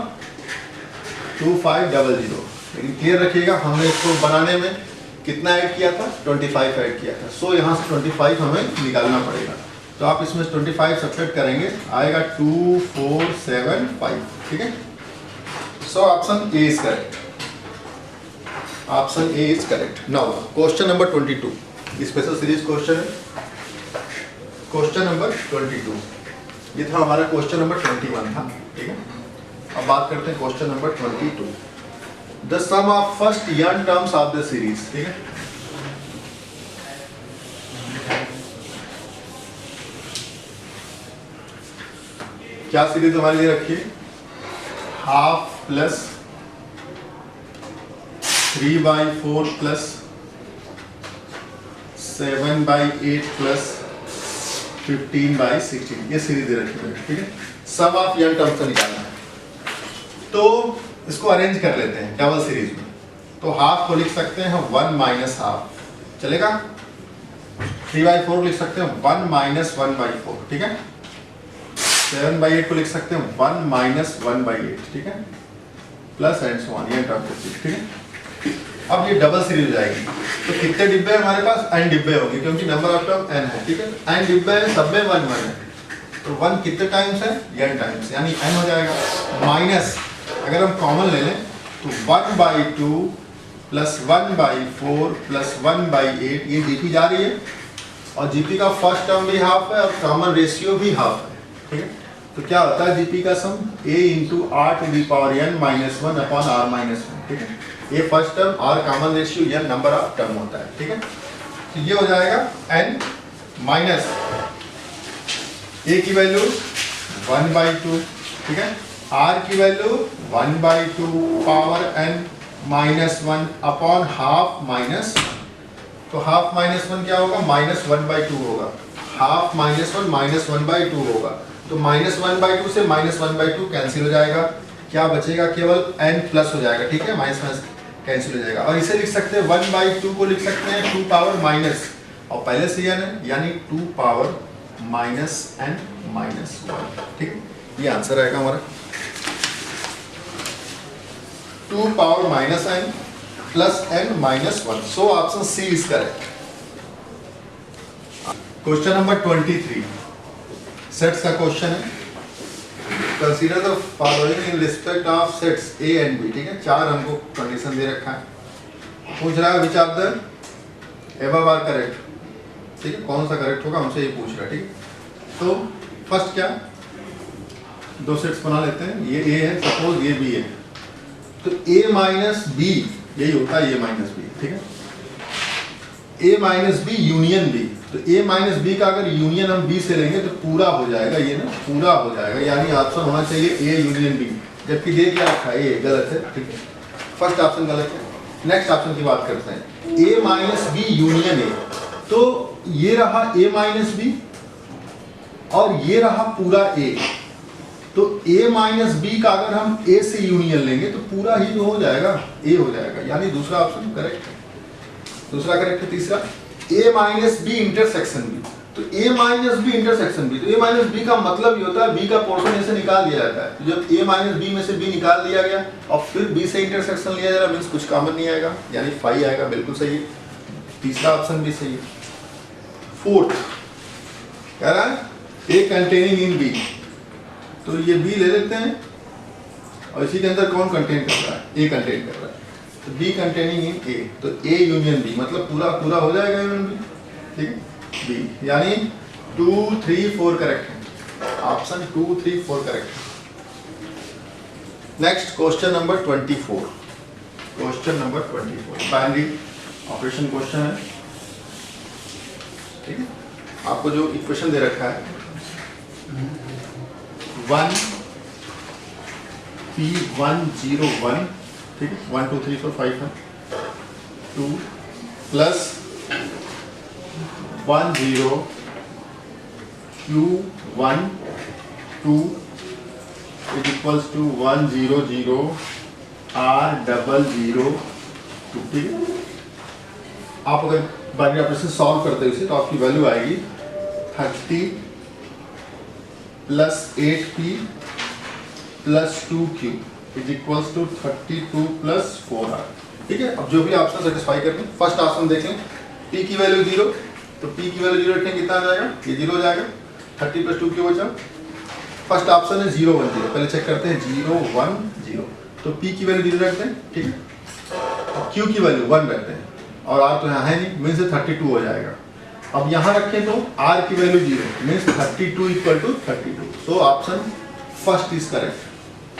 2500। लेकिन क्लियर रखिएगा हमने इसको बनाने में कितना ऐड किया था? 25 ऐड किया था। सो यहाँ से 25 हमें निकालना पड़ेगा। तो आप इसमें 25 सब्ट्रैक्ट करेंगे, आएगा 2 4 7 5, ठीक है। So option A is correct. Option A is correct. Now question number 22 special series question है। क्वेश्चन नंबर 22, ये था हमारा क्वेश्चन नंबर 21 था, ठीक है। अब बात करते हैं question number 22। The sum of first n terms of the series, ठीक है। क्या सीरीज हमारे लिए रखी है? हाफ प्लस 3/4 प्लस 7/8 प्लस 15/16, ये सीरीज रखी है, ठीक है। सम ऑफ n टर्म्स निकालना है, तो इसको अरेंज कर लेते हैं डबल सीरीज में। तो हाफ को लिख सकते हैं 1 माइनस हाफ, चलेगा। 3/4 लिख सकते हैं 1 माइनस 1/4, ठीक है। 7/8 को लिख सकते हैं 1 माइनस 1/8, ठीक है। प्लस एंड सो ऑन, ये टर्म ठीक है। अब ये डबल सीरीज हो जाएगी। तो कितने डिब्बे हमारे पास? n डिब्बे होंगे, क्योंकि नंबर ऑफ टर्म n है, ठीक है। n डिब्बे हैं, सब में 1 1 है। तो 1 कितने टाइम्स है? n टाइम्स, यानी n हो जाएगा। माइनस अगर हम कॉमन ले लें तो 1/2 प्लस 1/4 प्लस 1/8, ये जीपी जा रही है और जीपी का फर्स्ट टर्म भी हाफ है और कॉमन रेशियो भी हाफ है, ठीक है। तो क्या होता है जीपी का sum? a into r to the power n minus 1 upon r minus 1, ठीक है। ये फर्स्ट टर्म और common ratio n number of term होता है, ठीक है। तो ये हो जाएगा n माइनस a की वैल्यू 1/2, ठीक है। r की value 1/2 power n minus 1 upon half minus, तो हाफ माइनस 1 क्या होगा? माइनस 1/2 होगा। हाफ माइनस 1 माइनस 1/2 होगा। तो माइनस 1/2 से माइनस 1/2 कैंसिल हो जाएगा। क्या बचेगा? केवल n प्लस हो जाएगा, ठीक है। माइनस माइनस कैंसिल हो जाएगा। और इसे लिख सकते हैं 1/2 को लिख सकते हैं 2 पावर माइनस, और पहले से n है यानी 2 पावर माइनस n माइनस 1, ठीक है। ये आंसर आएगा हमारा 2 power minus n plus n minus 1। So option C is correct. Question number 23 sets का क्वेश्चन है। Consider the following in respect of sets A and B, ठीक है। 4 हमको कंडीशन दे रखा है। पूछ रहा है which of the above are correct, ठीक है। कौन सा करेक्ट होगा हमसे ये पूछ रहा है, ठीक है। तो फर्स्ट क्या, 2 सेट्स बना लेते हैं। ये ए है, सपोज ये बी है, तो ए माइनस बी यही होता है, ए माइनस बी, ठीक है। ए माइनस बी यूनियन बी, तो ए माइनस बी का अगर यूनियन हम बी से लेंगे तो पूरा हो जाएगा, ये ना पूरा हो जाएगा, यानी ऑप्शन होना चाहिए ए यूनियन बी, जबकि दे क्या रखा है, ए गलत है, ठीक है, फर्स्ट ऑप्शन गलत है। नेक्स्ट ऑप्शन की बात करते हैं, ए माइनस बी यूनियन ए, तो ये रहा ए माइनस बी और ये रहा पूरा ए, तो a माइनस बी का अगर हम a से यूनियन लेंगे तो पूरा ही तो हो जाएगा, a हो जाएगा, यानी दूसरा ऑप्शन करेक्ट है, दूसरा करेक्ट है। तीसरा a minus B intersection B, तो a minus B intersection B, तो a माइनस बी का मतलब ये होता है b का पोर्शन a से निकाल दिया जाता है, तो जब a माइनस बी में से b निकाल दिया गया और फिर b से इंटरसेक्शन लिया जा रहा मीन्स कुछ कॉमन नहीं आएगा, यानी 5 आएगा, बिल्कुल सही है, तीसरा ऑप्शन भी सही है। फोर्थ कह रहा है a कंटेनिंग इन b, तो ये बी ले लेते हैं और इसी के अंदर कौन कंटेन कर रहा है, ए कंटेन कर रहा है, तो बी कंटेनिंग इन ए, तो ए यूनियन बी मतलब पूरा पूरा हो जाएगा यूनियन बी, ठीक है, बी, यानी 2, 3, 4 करेक्ट है, ऑप्शन 2, 3, 4 करेक्ट है। Next question number 24, question number 24 binary operation question है, ठीक है, आपको जो इक्वेशन दे रखा है 1 P101, ठीक है, 1 2 3 4 5 है, 2 plus 10 Q1 2 is equals to 100 R00 2, ठीक है। आप अगर बाइनरी ऑपरेशन सॉल्व करते हैं इसे तो आपकी वैल्यू आएगी 30 plus 8P plus 2Q is equals to 32 plus 4R, ठीक है। अब जो भी ऑप्शन सेटिस्फाई कर लें, फर्स्ट ऑप्शन देखें, P की वैल्यू 0, तो P की वैल्यू 0 रखें कितना आ जाएगा, ये 0 हो जाएगा, 30 प्लस 2Q बचा, फर्स्ट ऑप्शन है 0 1 0, पहले चेक करते हैं 0 1 0, तो P की वैल्यू 0 रखते हैं, ठीक है, Q की वैल्यू 1 रखते हैं और R तो यहाँ है नहीं, मीन्स 32 हो जाएगा। अब यहाँ रखें तो R की value 0 means 32 equal to 32, so option first is correct,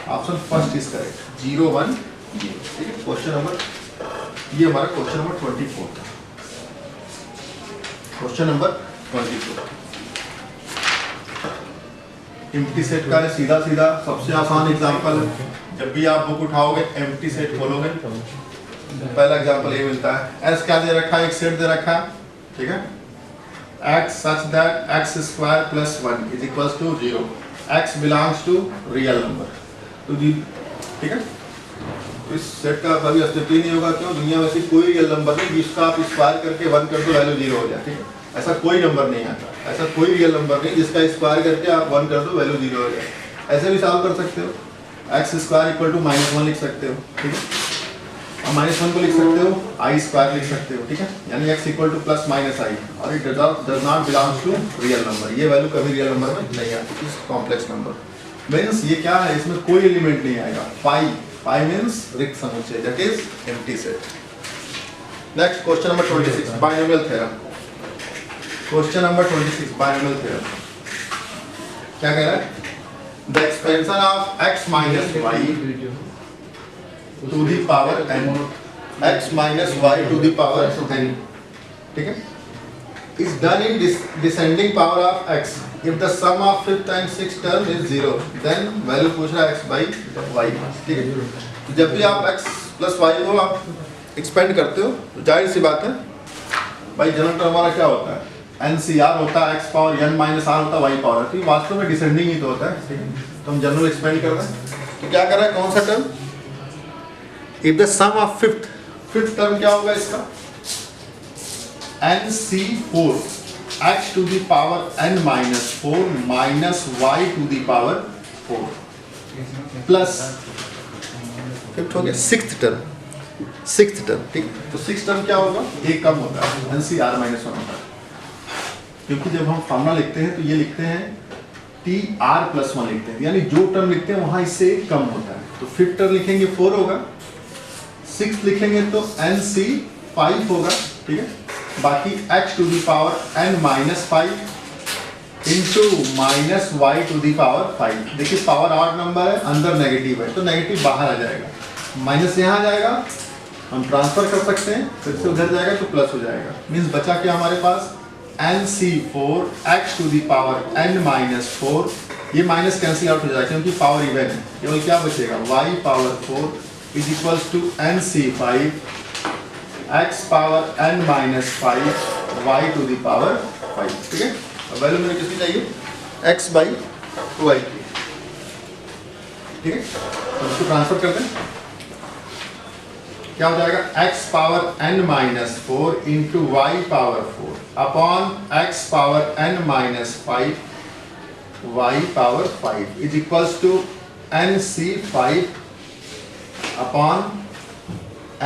option first is correct, 0 1 0, ठीक है। क्वेश्चन नंबर, ये हमारा क्वेश्चन नंबर 24 था, क्वेश्चन नंबर 24 एम्प्टी सेट का है, सीधा सीधा सबसे आसान एग्जांपल है, जब भी आप बुक उठाओगे एम्प्टी सेट खोलोगे पहला एग्जांपल ये मिलता है, एस क्या दे रखा है, एक सेट दे रखा है, ठीक है, x such that x square plus 1 is equals to 0, x belongs to real number, तो जी ठीक है, तो इस सेट का कभी अस्तित्व ही नहीं होगा, क्यों, दुनिया में से कोई रियल नंबर नहीं जिसका आप स्क्वायर करके 1 कर दो वैल्यू 0 हो जाए, ठीक है, ऐसा कोई नंबर नहीं आता, ऐसा कोई रियल नंबर नहीं जिसका स्क्वायर करके आप 1 कर दो वैल्यू 0 हो जाए। ऐसे भी सॉल्व कर सकते हो, x स्क्वायर इक्वल टू -1 लिख सकते हो, ठीक है, और -1 को लिख सकते हो i स्क्वायर लिख सकते हो, ठीक है, यानी x equal to plus minus i, और it does not belongs to real number, ये वैल्यू कभी रियल नंबर में नहीं आती, इस कॉम्प्लेक्स नंबर मीन्स ये क्या है, इसमें कोई एलिमेंट नहीं आएगा, पाई मीन्स रिक्त समुच्चय, that is empty set. Next question number 26 binomial theorem, question number 26 binomial theorem क्या कह रहा है, the expansion of x minus y to the power n, x minus y to the power n, ठीक है, is done in descending power of x if the sum of fifth and sixth term is 0, then value पूछ रहा है x by y, ठीक है, तो जब भी आप x प्लस y को आप एक्सपेंड करते हो तो जाहिर सी बात है भाई जनरल टर्म हमारा क्या होता है, NCR होता है, x power n minus r होता है y पावर, तो वास्तव में डिसेंडिंग ही तो होता है, ठीक है, तो हम जनरल एक्सपेंड कर रहे हैं, तो क्या कर रहा है, कौन सा term, if the sum of fifth term क्या होगा इसका, NC4 x to the power n minus 4 minus y to the power 4 plus fifth हो गया सिक्स्थ टर्म, ठीक, तो सिक्स्थ टर्म क्या होगा, एक कम होता है, NCR माइनस 1 होता है, क्योंकि जब हम फॉर्मूला लिखते हैं तो ये लिखते हैं TR प्लस 1 लिखते हैं, यानी जो टर्म लिखते हैं वहां इससे कम होता है, तो फिफ्थ टर्म लिखेंगे 4 होगा, सिक्स लिखेंगे तो NC 5 होगा, ठीक है, बाकी x to the power n minus 5 into minus y to the power 5, देखिए पावर ऑड नंबर है, अंदर नेगेटिव है तो नेगेटिव बाहर आ जाएगा, माइनस यहाँ आ जाएगा हम ट्रांसफर कर सकते हैं, फिर से उधर जाएगा तो प्लस हो जाएगा। मीन्स बचा क्या हमारे पास, nc4 x to the power n-4, ये माइनस कैंसिल आउट हो जाएगा क्योंकि पावर इवन है, केवल क्या बचेगा y power 4 is equals to nc5 x power n-5 y to the power 5। ठीक है, अब वैल्यू मेरे किसकी चाहिए, x बाई वाई की। ठीक है, तो इसको ट्रांसफर कर दें, क्या हो जाएगा, x power n-4 into y power 4 upon x power n-5 y power 5 is equals to nc5 upon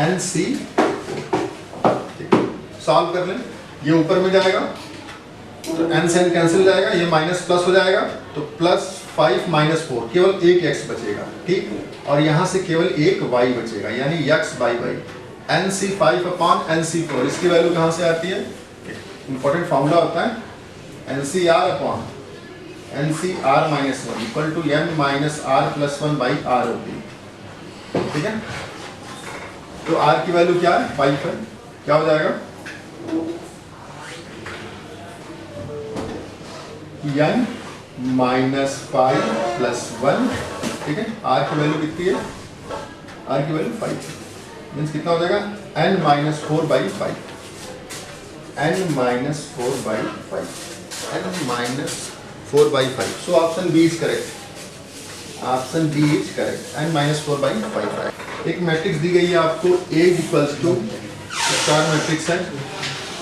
nc4। Solve कर लें, ये ऊपर में जाएगा तो n से n कैंसिल जाएगा, ये माइनस प्लस हो जाएगा, तो प्लस 5 माइनस 4 केवल एक x बचेगा। ठीक, और यहाँ से केवल एक y बचेगा, यानी x by nc5 upon nc4। इसकी वैल्यू कहाँ से आती है, इंपॉर्टेंट फॉर्मूला होता है ncr upon ncr minus 1 equal to n minus r plus 1 by r होती है। ठीक है, तो r की वैल्यू क्या है, 5 है, क्या हो जाएगा, n माइनस 5 प्लस 1। ठीक है, r की वैल्यू कितनी है, r की वैल्यू 5, मीन्स कितना हो जाएगा, n minus 4 by 5, n minus 4 by 5, n minus 4 by 5। So option B is correct, option B is correct, n minus 4 by 5। एक मैट्रिक्स दी गई है आपको, A equals to star matrix है,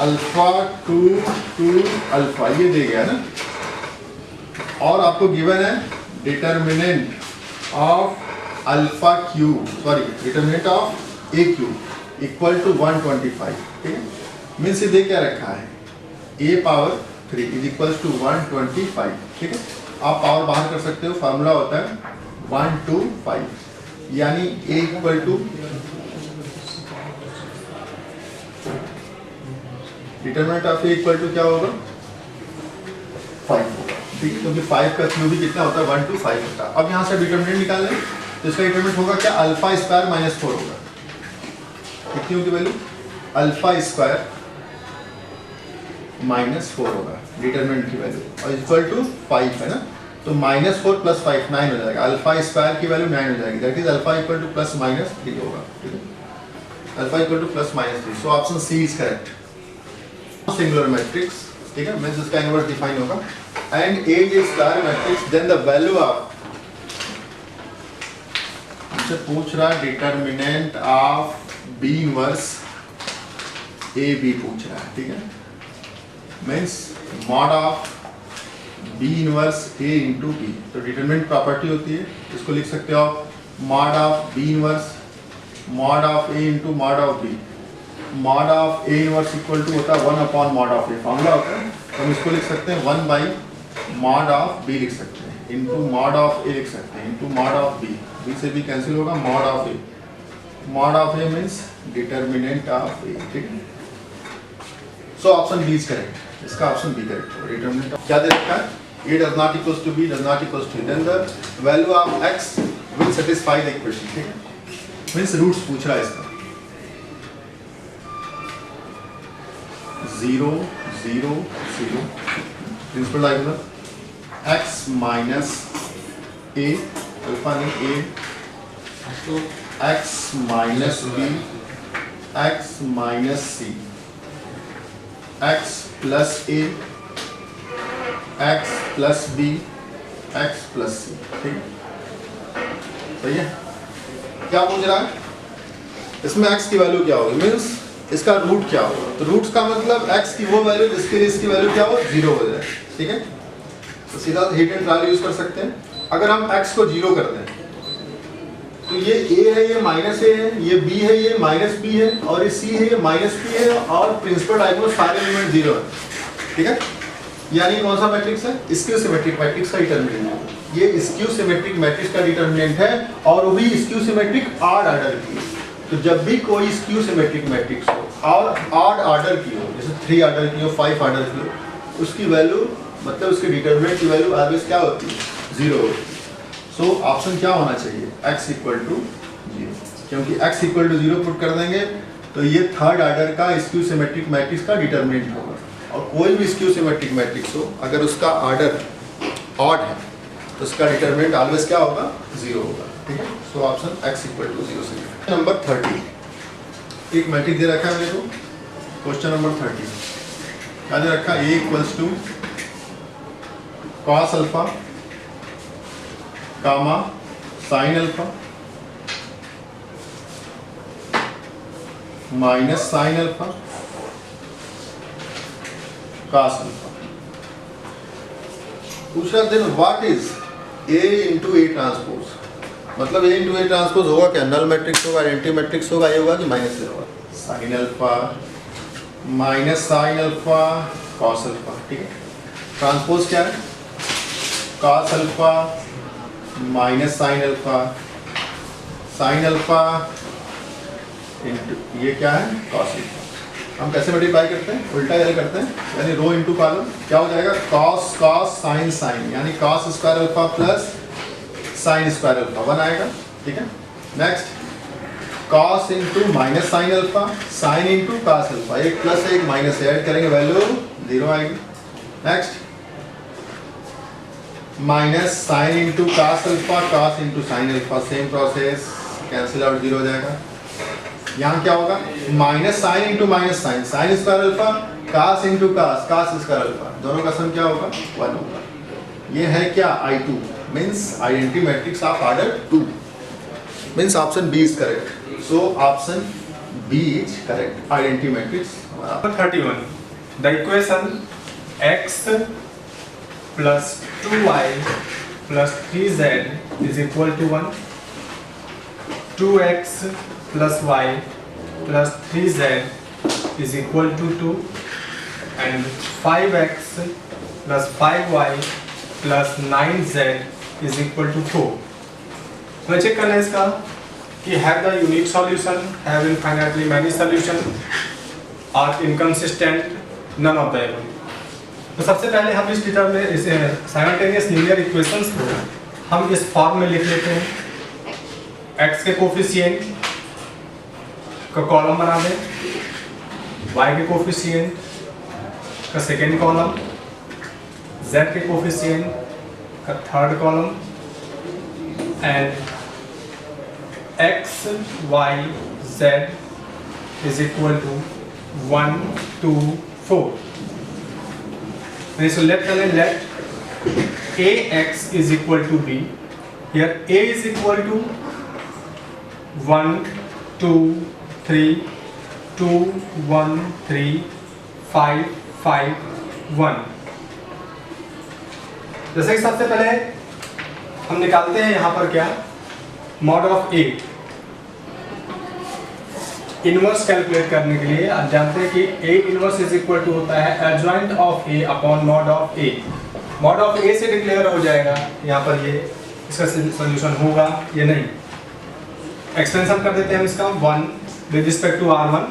अल्फा 2 2 अल्फा, ये दे गया ना, और आपको गिवन है determinant of alpha cube, sorry determinant of A cube equal to 125। ठीक है, मीन्स ये दे क्या रखा है, a power 3 is equal to 125। ठीक है, आप पावर बाहर कर सकते हो, फार्मूला होता है 125, यानी a equal to determinant of a equal to क्या होगा, 5 होगा। ठीक है, क्योंकि 5 का क्यूब भी कितना होता है, 125 होता है। अब यहाँ से डिटर्मिनेंट निकालें तो इसका डिटर्मिनेंट होगा क्या, अल्फा स्क्वायर माइनस 4 होगा। कितनी होगी वैल्यू, अल्फा स्क्वायर माइनस 4 होगा डिटर्मिनेंट की वैल्यू, और इक्वल टू 5 है ना, तो माइनस 4 प्लस 5 9 हो जाएगा, अल्फा स्क्वायर की वैल्यू 9 हो जाएगी, that is alpha equal to plus minus 3 होगा। ठीक है, alpha equal to plus minus 3, so option C is correct. Singular matrix, ठीक है, मींस इसका इनवर्स डिफाइन होगा, and A is star matrix, then the value of, हमसे पूछ रहा है determinant of B inverse A B पूछ रहा है। ठीक है, means mod of B inverse A into B, तो डिटर्मिनेंट प्रॉपर्टी होती है, इसको लिख सकते हो आप mod of B inverse mod of A into mod of B, mod of A inverse equal to होता है 1 upon mod of A, formula होता है, तो हम इसको लिख सकते हैं 1 बाई मॉड ऑफ B लिख सकते हैं, इंटू मॉड ऑफ A लिख सकते हैं, into mod of B, B से B कैंसिल होगा, mod of A, mod of A means determinant of A। ठीक है, so option B is correct, इसका ऑप्शन बी करेक्ट होगा। डिटर्मिनेंट क्या दे रखा है, A does not equals to B does not equals to, then the value of x will satisfy the equation। ठीक है, मींस रूट्स पूछ रहा है इसका, 0 0 0, principal diagonal, x minus a, alpha नहीं a, x minus b, x minus c, x plus a, x plus b, x plus c। ठीक है, सही है। क्या पूछ रहा है, इसमें x की वैल्यू क्या होगी, मीन्स इसका रूट क्या होगा, तो रूट्स का मतलब x की वो वैल्यू जिसके लिए इसकी वैल्यू क्या हो, 0 हो जाए। ठीक है, तो सीधा हिट एंड ट्रायल यूज कर सकते हैं। अगर हम x को 0 कर दें तो ये a है, ये माइनस a है, ये b है, ये माइनस b है, और ये c है, ये माइनस p है, और प्रिंसिपल डायगोनल सारे एलिमेंट 0 है। ठीक है, यानी कौन सा मैट्रिक्स है, स्क्यू सिमेट्रिक मैट्रिक्स का डिटरमिनेंट है, ये स्क्यू सिमेट्रिक मैट्रिक्स का डिटरमिनेंट है, और वो भी स्क्यू सिमेट्रिक ऑड ऑर्डर की। तो जब भी कोई स्क्यू सिमेट्रिक मैट्रिक्स हो और ऑड ऑर्डर की हो, जैसे 3 ऑर्डर की हो, 5 ऑर्डर की हो, उसकी वैल्यू मतलब उसके डिटरमिनेंट की वैल्यू ऑलवेज क्या होती है, 0 होती है। सो ऑप्शन क्या होना चाहिए, x इक्वल टू 0। क्योंकि x इक्वल टू 0 पुट कर देंगे तो ये थर्ड ऑर्डर का स्क्यू सिमेट्रिक मैट्रिक्स का डिटरमिनेंट होगा। और कोई भी स्क्यू सिमेट्रिक मैट्रिक्स हो, अगर उसका ऑर्डर ऑड है तो उसका डिटरमिनेंट ऑलवेज क्या होगा? 0 होगा। ठीक है, so option x equal to 0 से। नंबर 30 एक मैट्रिक्स दे रखा है मेरे को, क्वेश्चन नंबर 30 क्या दे रखा है? a equals to cos alpha comma sine alpha minus sine alpha cos alpha. दूसरा दिन what is a into A transpose, मतलब a इंटू ए ट्रांसपोज होगा क्या? नल मैट्रिक्स होगा, आइडेंटिटी मैट्रिक्स होगा, ये होगा कि माइनस से होगा? Sine alpha minus sine alpha cos alpha. ठीक है, ट्रांसपोज क्या है? Cos alpha minus sine alpha into ये क्या है? Cos alpha. हम कैसे मल्टीप्लाई करते हैं? उल्टा कैसे करते हैं, यानी रो इंटू कॉलम। क्या हो जाएगा? कॉस कॉस साइन साइन, यानी cos square alpha plus sine square alpha 1 आएगा। ठीक है, next cos into minus sine alpha, sine into cos alpha, एक प्लस है एक माइनस है, ऐड करेंगे वैल्यू 0 आएगी। Next minus sine into cos alpha, cos into sine alpha, same process, cancel out 0 हो जाएगा। यहाँ क्या होगा? Minus sine into minus sine, sine square alpha, cos into cos, cos square alpha, दोनों का सम क्या होगा? 1 होगा। ये है क्या? I2 means identity matrix of order 2, means option B is correct. So option B is correct, identity matrix. 31 the equation x plus 2y plus 3z is equal to 1, 2x plus y plus 3z is equal to 2 and 5x plus 5y plus 9z is equal to 4। तो check करना है इसका कि have the unique solution, have infinitely many solution, are inconsistent, none of the above। तो सबसे पहले हम इस डिटर्म में इस साइमल्टेनियस लीनियर इक्वेशंस को हम इस फॉर्म में लिख लेते हैं। x के कोफिशिएंट का कॉलम बना दें, y के कोफिशिएंट का सेकेंड कॉलम, z के कोफिशिएंट का third column and x y z is equal to 1 2 4। So let ax is equal to b, here a is equal to 1 2 3 2 1 3 5 5 1। जैसे कि सबसे पहले हम निकालते हैं यहाँ पर क्या? Mod of A. Inverse calculate करने के लिए आप जानते हैं कि A inverse is equal to होता है adjoint of A upon mod of A. Mod of A से डिक्लेयर हो जाएगा यहाँ पर, ये इसका सॉल्यूशन होगा ये नहीं। एक्सपेंशन कर देते हैं हम इसका 1 with respect to r1,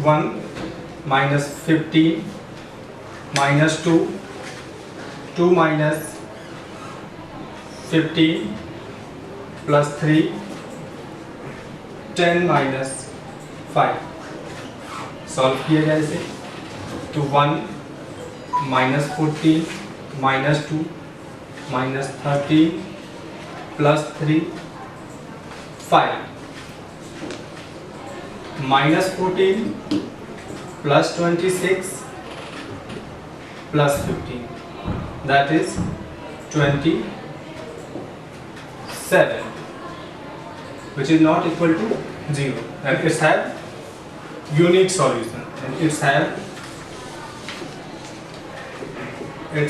1 minus 15 minus 2 2 minus 15 plus 3 10 minus 5। Solve किया जाए इसे तो 1 minus 14 minus 2 minus 13 plus 3 5 minus 14 plus 26 plus 15 that is 27, which is not equal to 0, and it's have unique solution, and it's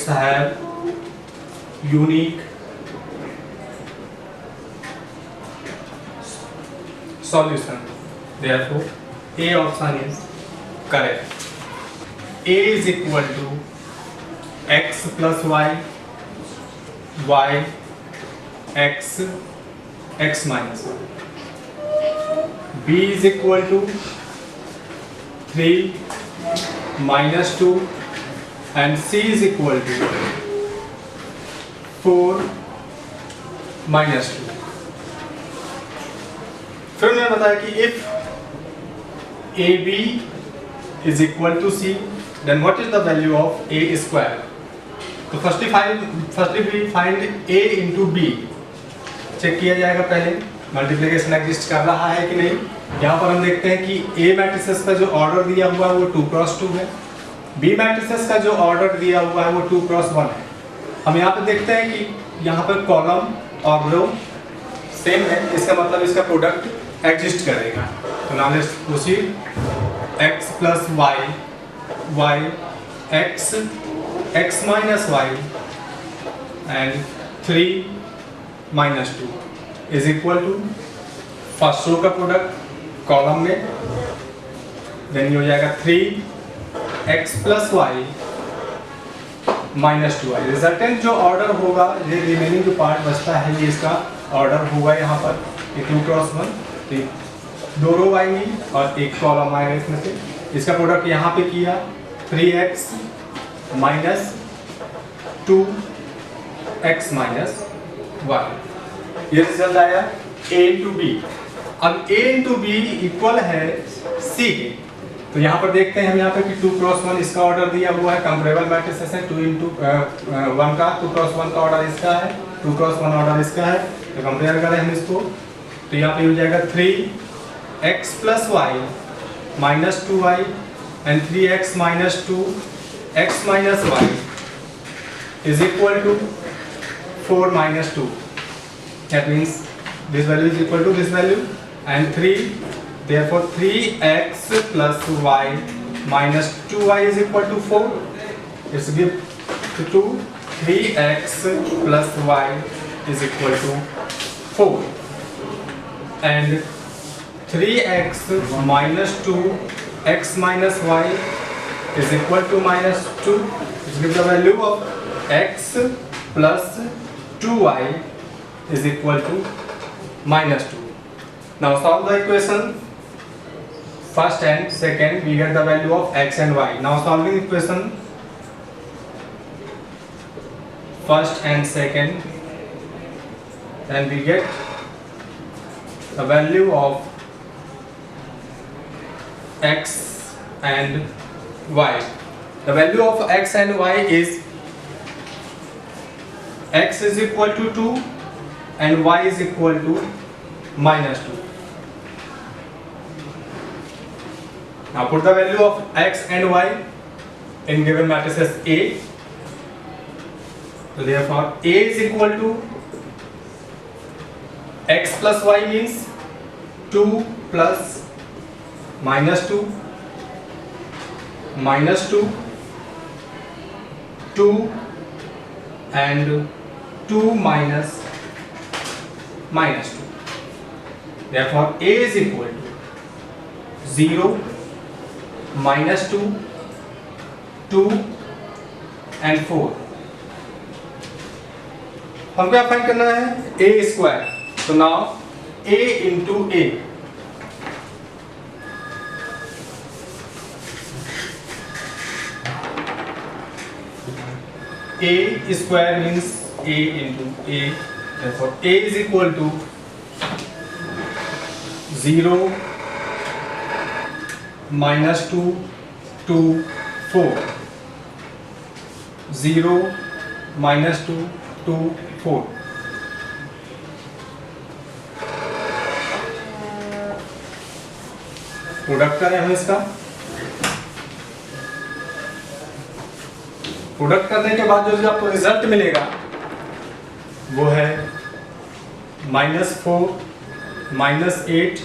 have unique solution. Therefore A option is correct. A is equal to x plus y, y x x minus 1. B is equal to 3 minus 2 and C is equal to 4 minus 2. फिर उन्होंने बताया कि if AB is equal to C, then what is the value of A square? तो firstly we find A into B. Check किया जाएगा पहले multiplication exist कर रहा है कि नहीं। यहाँ पर हम देखते हैं कि A मैट्रिसेस का जो ऑर्डर दिया हुआ है वो 2x2 है, B मैट्रिसेस का जो ऑर्डर दिया हुआ है वो 2x1 है। हम यहाँ पे देखते हैं कि यहाँ पर कॉलम और रो सेम है, इसका मतलब इसका प्रोडक्ट एग्जिस्ट करेगा। तो now let's proceed. x plus y, y, x minus y and 3 minus 2 is equal to first row का प्रोडक्ट कॉलम में, देन ये हो जाएगा 3x plus y minus 2y। Resultant जो ऑर्डर होगा, ये रिमेनिंग जो पार्ट बचता है ये इसका ऑर्डर होगा यहाँ पर 2x1, 2 रो आएंगी और एक कॉलम आएगा इसमें से। इसका प्रोडक्ट यहाँ पे किया 3x minus 2x minus y, ये रिजल्ट आया a into b। अब a into b इक्वल है c के, तो यहाँ पर देखते हैं हम यहाँ पे कि 2x1 इसका ऑर्डर दिया हुआ है, कंपेरेबल मैट्रिसेस है, 2 into 1 का 2x1 का ऑर्डर इसका है, 2x1 ऑर्डर इसका है, तो कंपेयर करें हम इसको तो यहाँ पे हो जाएगा 3x plus y minus 2y and 3x minus 2x minus y is equal to 4 minus 2. That means this value is equal to this value and 3. Therefore 3x plus y minus 2y is equal to 4. It's give to 2. 3x plus y is equal to 4. And 3x minus 2x minus y is equal to minus 2. It gives the value of x plus 2y is equal to minus 2. Now solve the equation. First and second we get the value of x and y. Now solving equation first and second, then we get the value of x and y. The value of x and y is x is equal to 2 and y is equal to minus 2. Now put the value of x and y in given matrices A. So therefore A is equal to x plus y means 2 plus minus 2 minus 2 2 and 2 minus minus 2. Therefore A is equal to 0 minus 2 2 and 4. हमको क्या find करना है a square. तो now a into a, a square means a into a, therefore a is equal to 0 minus 2 2 4, 0 minus 2 2 4। Product करें हम इसका, product करने के बाद जो आपको रिजल्ट मिलेगा वो है -4 -8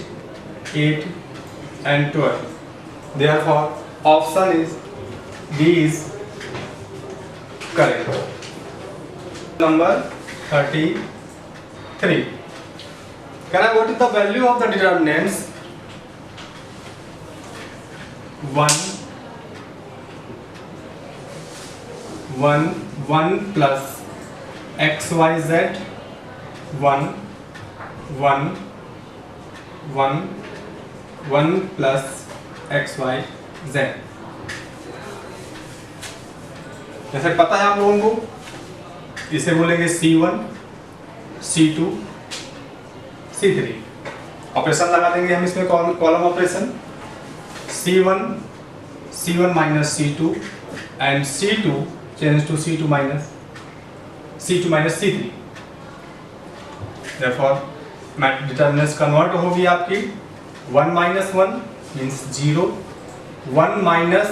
8 and 12. Therefore option is D is correct. Number 33. Can I what is the value of the determinants 1 plus xyz 1 1 1 1 plus xyz। जैसे पता है आप लोगों को, इसे बोलेंगे C1 C2 C3। ऑपरेशन लगा देंगे हम इसमें, column operation, C1 minus C2 and C2 change to C2 minus C3. Therefore determinants convert होगी आपकी 1 minus 1 means 0, 1 minus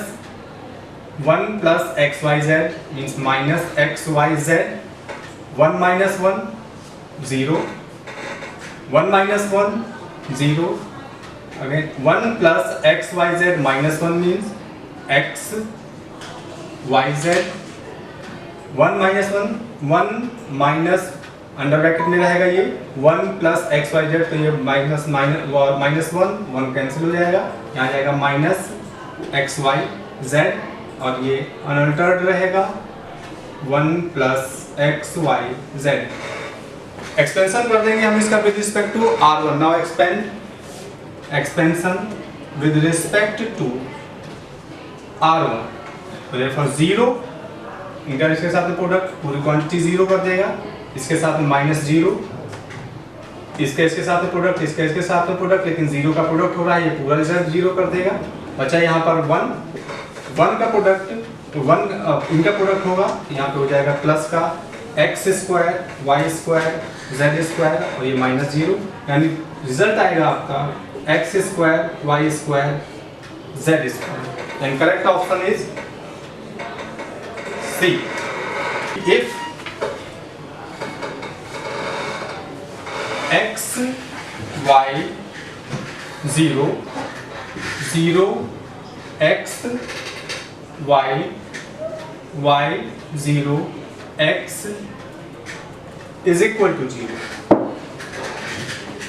1 plus xyz means minus xyz, 1 minus 1 0, 1 minus 1 0, again 1 plus xyz minus 1 means x yz, 1 minus 1 minus under bracket में रहेगा ये 1 plus x y Z, तो ये minus 1 cancel हो जाएगा, यहाँ जाएगा माइनस एक्स वाई जेड, और ये अनअल्टर्ड रहेगा 1 plus x y z. Expansion कर देंगे हम इसका with respect to R1। Now expansion with respect to R1, तो देयरफॉर 0 इनका इसके साथ में प्रोडक्ट, पूरी क्वांटिटी 0 कर देगा, इसके साथ में माइनस 0, इसके साथ में प्रोडक्ट, इसके साथ में प्रोडक्ट, लेकिन 0 का प्रोडक्ट हो रहा है, ये पूरा रिजल्ट 0 कर देगा। बचा यहाँ पर 1 का प्रोडक्ट, तो 1 इनका प्रोडक्ट होगा, यहाँ पे हो जाएगा प्लस का x square y square z square, और ये माइनस 0, यानी रिजल्ट आएगा आपका x square y square z square. And correct option is C. If x y 0 0 x y y 0 x is equal to 0,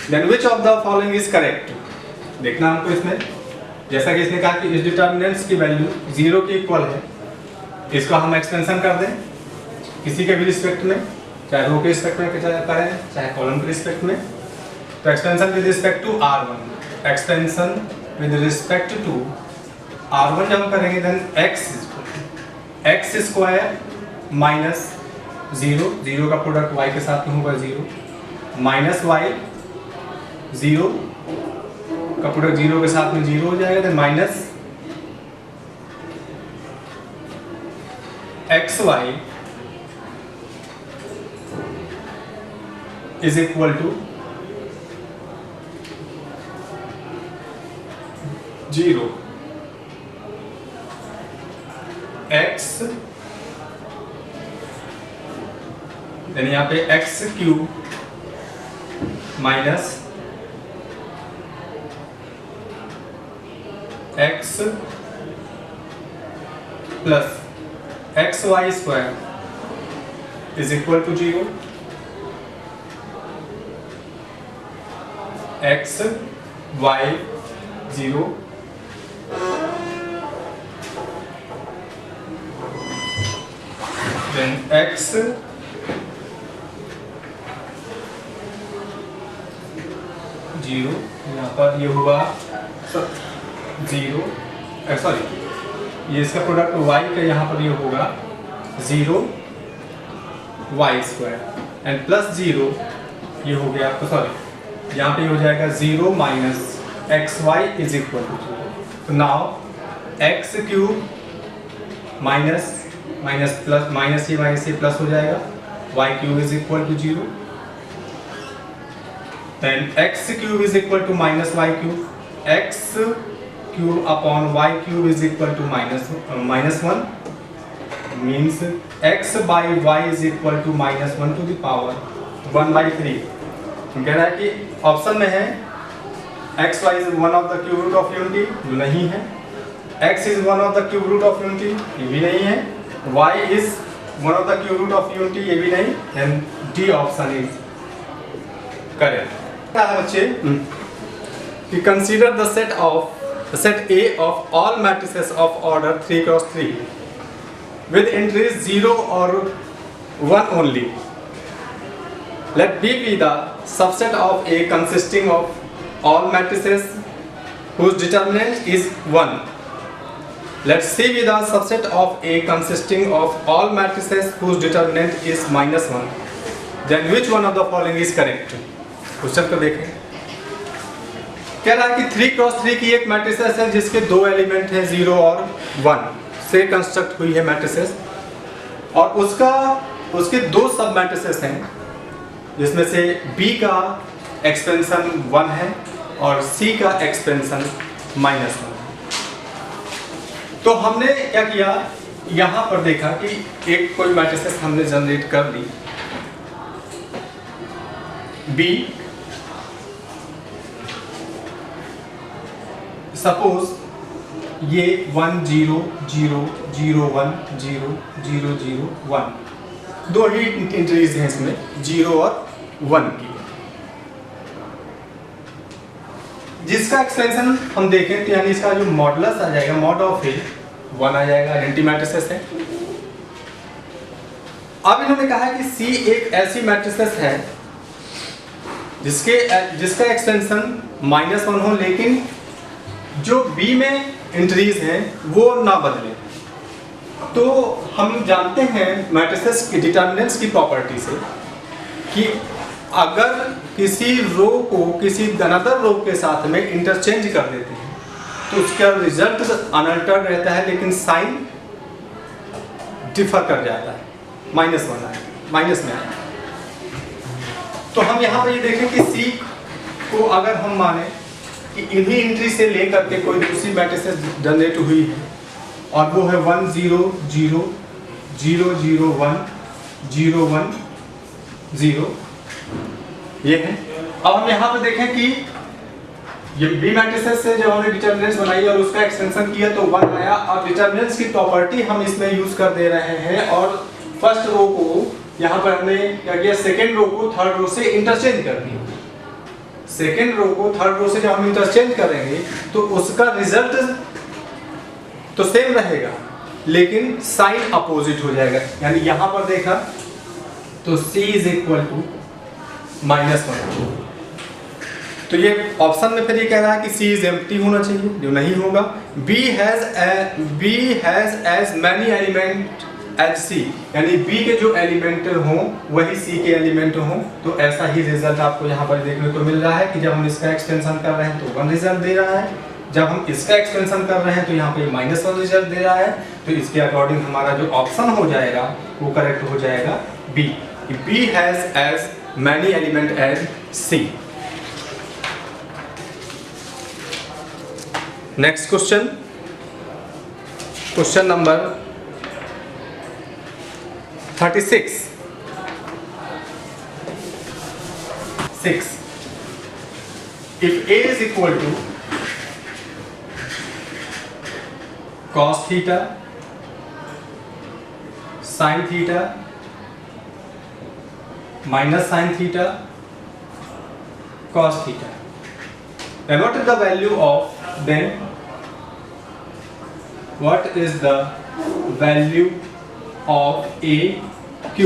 then which of the following is correct? देखना हमको इसमें, जैसा कि इसने कहा कि इस डिटर्मिनेंट्स की वैल्यू 0 के इक्वल है, इसको हम एक्सपेंशन कर दें किसी के भी रिस्पेक्ट में, चाहे रो के रिस्पेक्ट में करें चाहे कॉलम के रिस्पेक्ट में। तो expansion with respect to R1, expansion with respect to R1 जब हम करेंगे देन x स्क्वायर माइनस 0 का प्रोडक्ट y के साथ में होगा 0, माइनस y 0 का प्रोडक्ट 0 के साथ में 0 हो जाएगा, then minus xy is equal to 0, x then यहाँ पे x cube minus x plus x y square is equal to 0, x y 0 then x 0, यहाँ पर ये हुआ 0, सॉरी ये इसका प्रोडक्ट y का यहाँ पर ये होगा 0 y स्क्वायर एंड प्लस 0 ये हो गया आपका, सॉरी यहाँ पे हो जाएगा 0 minus x y is equal to 0। तो now x cube minus plus minus ये प्लस हो जाएगा, y cube is equal to 0, then x cube is equal to minus y cube, x cube upon y cube is equal to minus 1, means x by y is equal to minus 1 to the power 1/3। कह रहा है कि option में है x y is one of the cube root of unity, जो नहीं है, x is one of the cube root of unity, ये भी नहीं है, y is one of the cube root of unity, ये भी नहीं, and D option is correct. क्या है बच्चे कि consider the set A of all matrices of order 3×3 with entries 0 or 1 only. Let B be the subset of A consisting of all matrices whose determinant is 1. Let C be the subset of A consisting of all matrices whose determinant is -1. Then which one of the following is correct? Question को देखें। कह रहा है कि 3 cross 3 की एक matrices है जिसके दो एलिमेंट हैं 0 और 1 से कंस्ट्रक्ट हुई है मैट्रिसेस, और उसके दो सब मैट्रिसेस हैं जिसमें से B का एक्सपेंशन 1 है और C का एक्सपेंशन -1 है। तो हमने क्या किया, यहाँ पर देखा कि एक कोई मैट्रिसेस हमने जनरेट कर ली B, सपोज ये 1 0 0 0 1 0 0 0 1 दो ही एंट्रीज हैं इसमें 0 और 1 की, जिसका एक्सपेंशन हम देखें तो यानी इसका जो मॉडुलस आ जाएगा मॉड ऑफ ए 1 आ जाएगा, आइडेंटिटी मैट्रिसेस है। अब इन्होंने कहा है कि C एक ऐसी मैट्रिसेस है जिसका एक्सटेंशन -1 हो, लेकिन जो B में एंट्रीज हैं वो ना बदले। तो हम जानते हैं मैट्रिसेस की डिटर्मिनेंट्स की प्रॉपर्टी से कि अगर किसी रो को किसी अनदर रो के साथ में इंटरचेंज कर देते हैं तो उसका रिजल्ट अनअल्टर्ड रहता है, लेकिन साइन डिफर कर जाता है, -1 आए, माइनस में आए। तो हम यहाँ पर ये देखें कि C को अगर हम माने कि इन्हीं एंट्री से लेकर के कोई दूसरी मैट्रिसेस जनरेट हुई है और वो है 1 0 0 0 0 1 0 1 0, ये है। अब हम यहाँ पे देखें कि ये B मैट्रिसेस से जब हमने डिटर्मिनेंट्स बनाई और उसका एक्सटेंशन किया तो 1 आया। अब डिटर्मिनेंट्स की प्रॉपर्टी हम इसमें यूज कर दे रहे हैं और फर्स्ट रो को यहाँ पर हमने क्या किया, सेकेंड रो को थर्ड रो से इंटरचेंज कर दिया। सेकेंड रो को थर्ड रो से जब हम इंटरचेंज करेंगे तो उसका रिजल्ट तो सेम रहेगा लेकिन साइन अपोजिट हो जाएगा। यानी यहाँ पर देखा तो C = -1, तो ये ऑप्शन में फिर ये कह रहा है कि C इज एम्प्टी होना चाहिए, जो नहीं होगा। B has as many element as C, यानी B के जो एलिमेंट हों वही C के एलिमेंट हों। तो ऐसा ही रिजल्ट आपको यहाँ पर देखने को मिल रहा है कि जब हम इसका एक्सटेंशन कर रहे हैं तो 1 रिजल्ट दे रहा है, जब हम इसका एक्सटेंशन कर रहे हैं तो यहाँ पे -1 रिजल्ट दे रहा है। तो इसके अकॉर्डिंग हमारा जो ऑप्शन हो जाएगा वो करेक्ट हो जाएगा B, कि B has as many element as C। Next question, question number 36 6। If A is equal to cos theta, sin theta, minus sin theta, cos theta, then what is the value of AQ?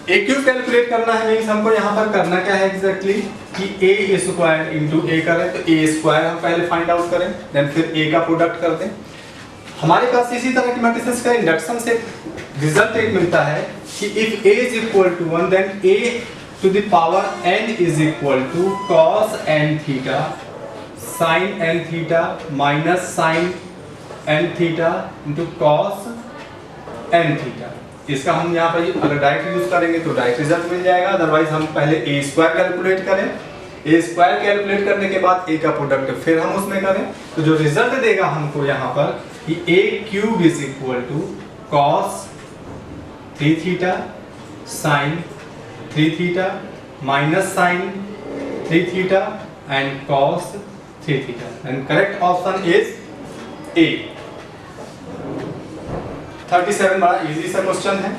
AQ calculate करना है, means हमको यहाँ पर करना क्या है exactly कि A² × A करें तो A² हम पहले फाइंड आउट करें, देन फिर A का प्रोडक्ट कर दें। हमारे पास इसी तरह की मैट्रिसेस का इंडक्शन से रिजल्ट एक मिलता है कि if A is equal to 1 then A⁴n is equal to cos n theta sin n theta minus sin n theta into cos n theta। इसका हम यहाँ पर अगर डायरेक्ट यूज करेंगे तो डायरेक्ट रिजल्ट मिल जाएगा, अदरवाइज हम पहले A² कैलकुलेट करें, A² कैलकुलेट करने के बाद A का प्रोडक्ट फिर हम उसमें करें, तो जो रिजल्ट देगा हमको यहाँ पर कि A³ is equal to cos 3 theta sin 3 theta minus sin 3 theta and cos 3 theta, and correct option is A। 37 बड़ा इजी सा क्वेश्चन है,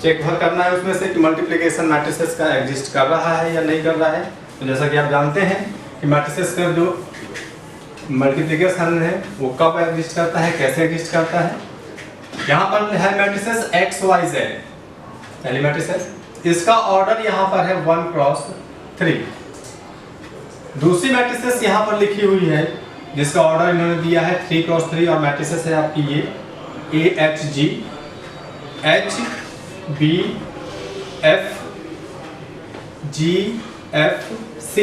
चेक भर करना है उसमें से कि मल्टीप्लिकेशन मैट्रिसेस का एग्जिस्ट कर रहा है या नहीं कर रहा है। तो जैसा कि आप जानते हैं कि मैट्रिसेस का जो मल्टीप्लिकेशन है वो कब एग्जिस्ट करता है, कैसे एग्जिस्ट करता है। यहाँ पर है मैट्रिसेस XYZ, पहली मैट्रिसेस, इसका ऑर्डर यहाँ पर है 1 क्रॉस 3। दूसरी मैट्रिसेस यहाँ पर लिखी हुई है जिसका ऑर्डर इन्होंने दिया है 3 क्रॉस 3 और मैट्रिसेस है आपकी ये AHG HBF GFC।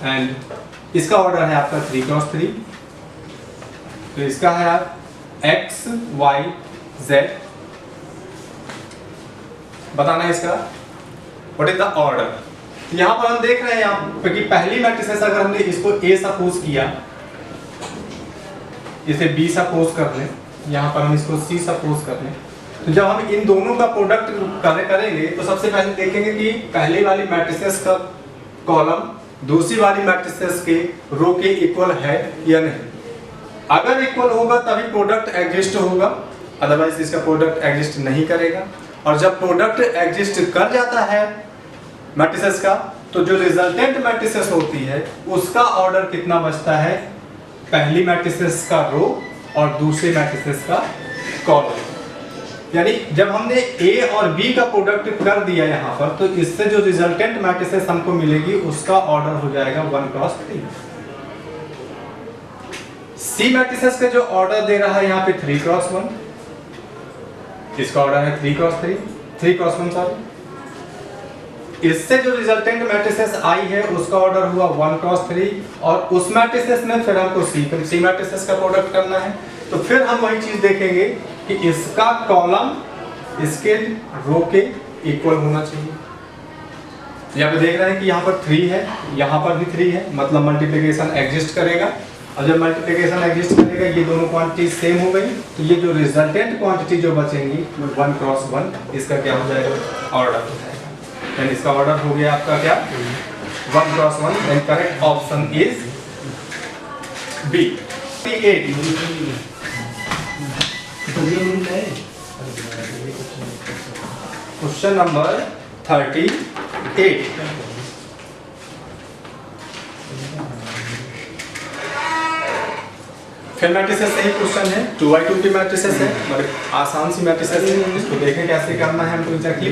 एंड इसका ऑर्डर है आपका 3 क्रॉस 3। तो इसका है आप x y z बताना है इसका व्हाट इज द ऑर्डर। यहाँ पर हम देख रहे हैं यहाँ पे कि पहली मैट्रिसेस अगर हमने इसको A सपोज किया, इसे B सपोज कर लें, यहाँ पर हम इसको C सपोज कर लें, तो जब हम इन दोनों का प्रोडक्ट करेंगे तो सबसे पहले देखेंगे कि पहली वाली मैट्रिसेस का कॉलम दूसरी वाली मैट्रिसेस के रो के इक्वल है या नहीं। अगर इक्वल होगा तभी प्रोडक्ट एग्जिस्ट होगा, अदरवाइज इसका प्रोडक्ट एग्जिस्ट नहीं करेगा। और जब प्रोडक्ट एग्जिस्ट कर जाता है मैट्रिसेस का, तो जो रिजल्टेंट मैट्रिसेस होती है उसका ऑर्डर कितना बचता है, पहली मैट्रिसेस का रो और दूसरे मैट्रिसेस का कॉलम। यानी जब हमने A और B का प्रोडक्ट कर दिया यहाँ पर, तो इससे जो रिजल्टेंट मैट्रिसेस हमको मिलेगी उसका ऑर्डर हो जाएगा 1 क्रॉस 3। C मैट्रिसेस का जो ऑर्डर दे रहा है यहाँ पे 3 क्रॉस 1, इसका ऑर्डर है 3 क्रॉस 1 सॉरी। इससे जो रिजल्टेंट मैट्रिसेस आई है उसका ऑर्डर हुआ 1 क्रॉस 3, और उस मैट्रिसेस में फिर हमको C मैट्रिसेस का प्रोडक्ट करना है। तो फिर हम वही चीज देखेंगे कि इसका कॉलम इसके रो के इक्वल होना चाहिए। यहाँ पे देख रहे हैं कि यहाँ पर 3 है, यहाँ पर भी 3 है, मतलब मल्टीप्लिकेशन एग्जिस्ट करेगा। और जब मल्टीप्लिकेशन एग्जिस्ट करेगा, ये दोनों क्वांटिटी सेम हो गई, तो ये जो रिजल्टेंट क्वांटिटी जो बचेंगी 1 क्रॉस 1, इसका क्या हो जाएगा, ऑर्डर हो जाएगा। यानी इसका ऑर्डर हो गया आपका क्या, 1 cross 1। Then correct option is B. 38 question number 38। फिर मैट्रिसेस से ही क्वेश्चन है, 2x2 की मैट्रिसेस है, बड़े आसान सी मैट्रिसेस है। इसको देखें कैसे करना है हमको एग्जैक्टली।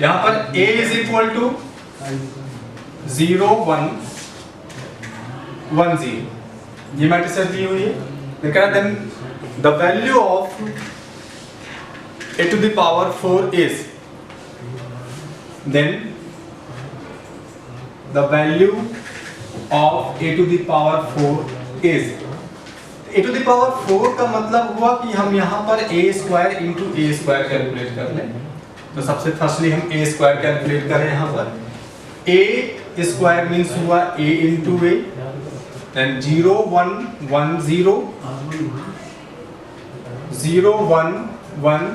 यहाँ पर A इज इक्वल टू 0 1 1 0, ये मैट्रिसेस दी हुई है। Then the value of a to the power 4 is, then the value of a to the power 4 is, a to the power 4 का मतलब हुआ कि हम यहाँ पर a square into a square calculate कर लें। तो सबसे फर्स्टली हम a स्क्वायर कैलकुलेट करें। यहाँ पर a स्क्वायर मीन्स हुआ a इंटू a, देन 0 1 1 0 0 1 1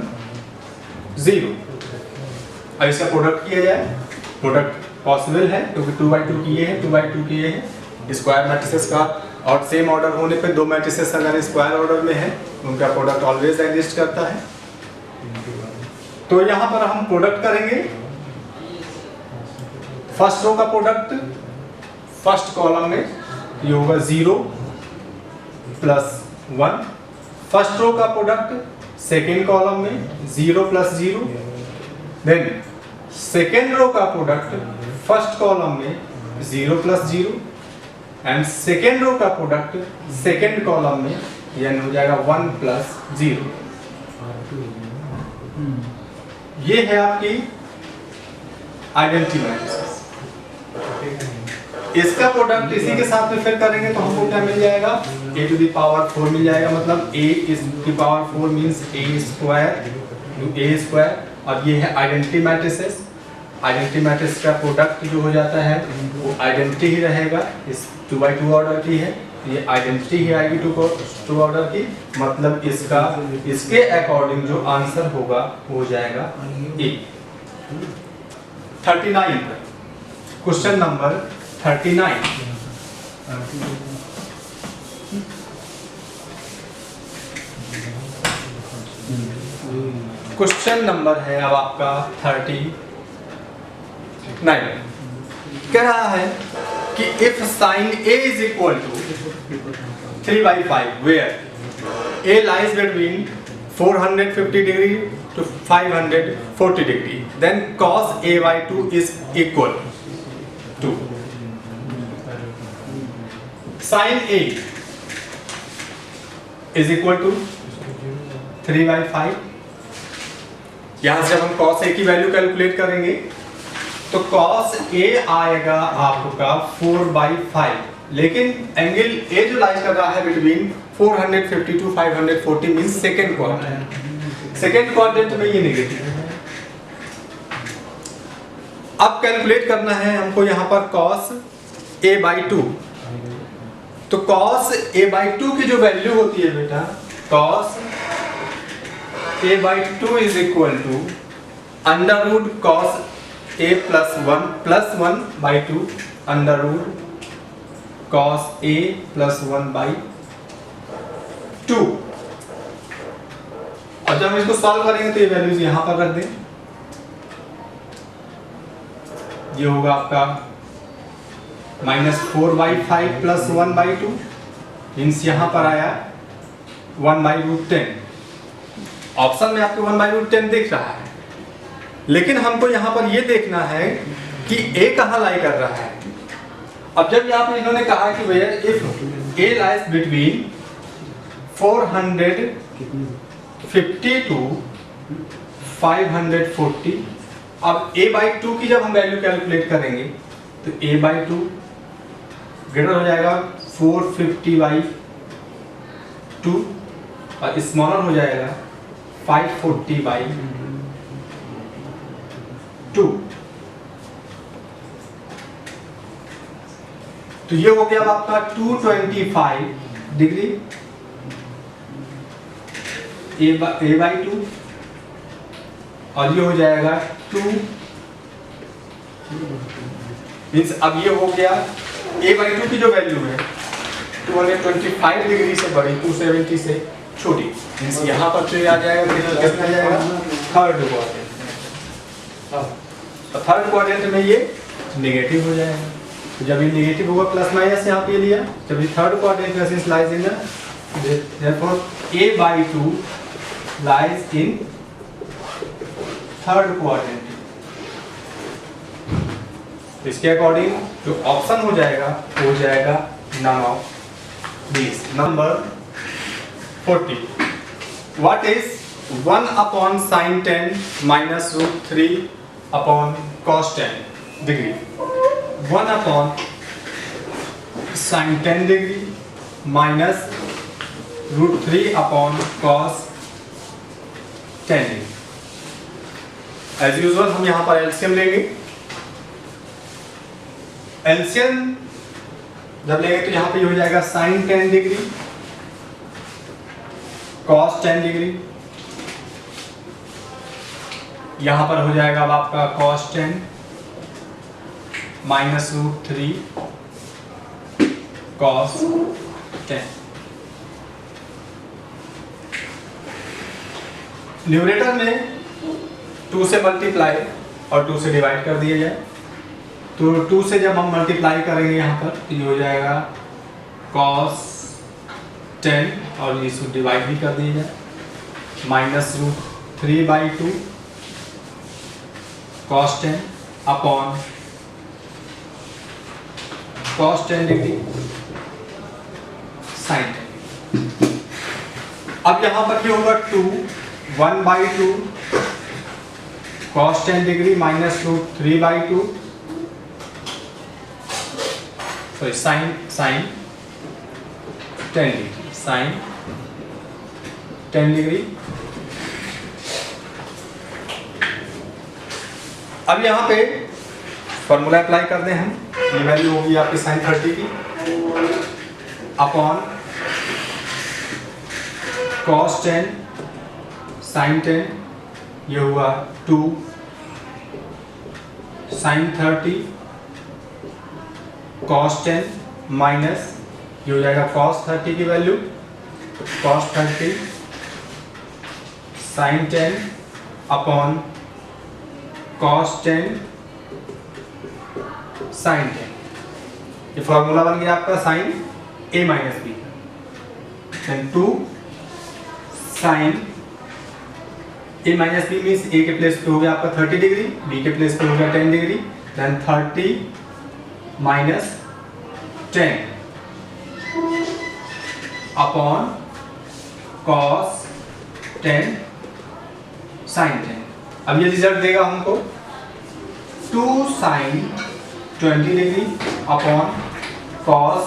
0। अब इसका प्रोडक्ट किया जाए, प्रोडक्ट पॉसिबल है क्योंकि 2x2 किए हैं, 2x2 किए हैं स्क्वायर मैट्रिसेस का। और सेम ऑर्डर होने पे दो मैट्रिसेस अगर स्क्वायर ऑर्डर में है उनका प्रोडक्ट ऑलवेज एग्जिस्ट करता है। तो यहाँ पर हम प्रोडक्ट करेंगे, फर्स्ट रो का प्रोडक्ट फर्स्ट कॉलम में ये होगा 0 प्लस 1, फर्स्ट रो का प्रोडक्ट सेकेंड कॉलम में 0 प्लस 0, देन सेकेंड रो का प्रोडक्ट फर्स्ट कॉलम में 0 प्लस 0, एंड सेकेंड रो का प्रोडक्ट सेकेंड कॉलम में यानी हो जाएगा 1 प्लस 0। ये है आपकी आइडेंटिटी मैट्रिसेस। इसका प्रोडक्ट इसी के साथ में फिर करेंगे तो हमको क्या मिल जाएगा, a to the power 4 मिल जाएगा। मतलब a is to the power 4 means a square, और ये है आइडेंटिटी मैट्रिसेस। आइडेंटिटी मैट्रिक्स का प्रोडक्ट जो हो जाता है वो आइडेंटिटी ही रहेगा, इस 2x2 ऑर्डर की है, ये आइडेंटिटी ही आएगी 2 ऑर्डर की। मतलब इसका इसके अकॉर्डिंग जो आंसर होगा वो हो जाएगा A. 39 question number 39। Question number है अब आपका 39। कह रहा है कि if sine A is equal to 3/5 where A lies between 450 degree to 540 degree, then cos A/2 is equal to sin A is equal to 3/5। यहां से जब हम cos A की वैल्यू कैलकुलेट करेंगे तो cos A आएगा आपका 4/5, लेकिन एंगल A जो लाइज कर रहा है between 450 to 540 means second quadrant. Second quadrant में ये नेगेटिव है। अब कैलकुलेट करना है हमको यहाँ पर cos A/2। तो cos A/2 की जो वैल्यू होती है बेटा, cos A/2 is equal to under root cos A plus 1/2 under root cos A plus 1/2। और जब हम इसको सॉल्व करेंगे तो ये वैल्यूज यहां पर रख दें। ये होगा आपका -4/5 प्लस 1/2 मीन्स यहां पर आया 1/10। ऑप्शन में आपको 1/10 दिख रहा है, लेकिन हमको यहाँ पर ये देखना है कि A कहाँ लाई कर रहा है। अब जब यहाँ पे इन्होंने कहा कि भैया if A lies between 450 to 540, अब A/2 की जब हम वैल्यू कैलकुलेट करेंगे तो A/2 ग्रेटर हो जाएगा 450/2 और स्मॉलर हो जाएगा 540/2। तो ये हो गया आपका 225 डिग्री A/2 और ये हो जाएगा 2 मीन्स अब ये हो गया A/2 की जो वैल्यू है 225 डिग्री से बड़ी, 270 से छोटी, मीन्स यहाँ पर तो आ जाएगा कितना आ जाएगा थर्ड क्वाड्रेंट। थर्ड क्वाड्रेंट में ये नेगेटिव हो जाएगा। तो जब ये नेगेटिव होगा प्लस माइनस यहाँ पे लिया, जब ये थर्ड क्वाड्रेंट में since lies in therefore A/2 lies in third quadrant. इसके अकॉर्डिंग जो ऑप्शन हो जाएगा वो हो जाएगा none of these. Number 40, what is 1/sin 10 minus √3/cos 10 degree. 1/sin 10 degree minus √3/cos 10 degree. As usual हम यहाँ पर एलसीएम लेंगे। एलसीएम जब लेंगे तो यहाँ पे हो जाएगा sin 10 डिग्री cos 10 डिग्री, यहाँ पर हो जाएगा अब आपका cos 10 minus √3 cos 10। न्यूमरेटर में 2 से मल्टीप्लाई और 2 से डिवाइड कर दिया जाए। तो 2 से जब हम मल्टीप्लाई करेंगे यहाँ पर तो ये हो जाएगा cos 10 और इसको डिवाइड भी कर दिया जाए -√3/2 cos 10 upon cos 10 degree sin 10। अब यहाँ पर क्या होगा 1/2 cos 10 degree -√3/2 sorry sin 10 degree sin 10 degree. अब यहाँ पे फॉर्मूला अप्लाई कर दें हम। ये वैल्यू होगी आपकी sin 30 की अपॉन cos 10 sin 10, ये हुआ 2 sin 30 cos 10 माइनस ये हो जाएगा cos 30 की value cos 30 sin 10 upon cos 10 sin 10। ये फॉर्मूला बन गया आपका sin A माइनस B, देन 2 sin A minus B means A के प्लेस पे हो गया आपका 30 डिग्री, B के प्लेस पे हो गया 10 degree, then 30 minus 10 upon cos 10 sin 10। अब ये रिजल्ट देगा हमको 2 sin 20 degree upon cos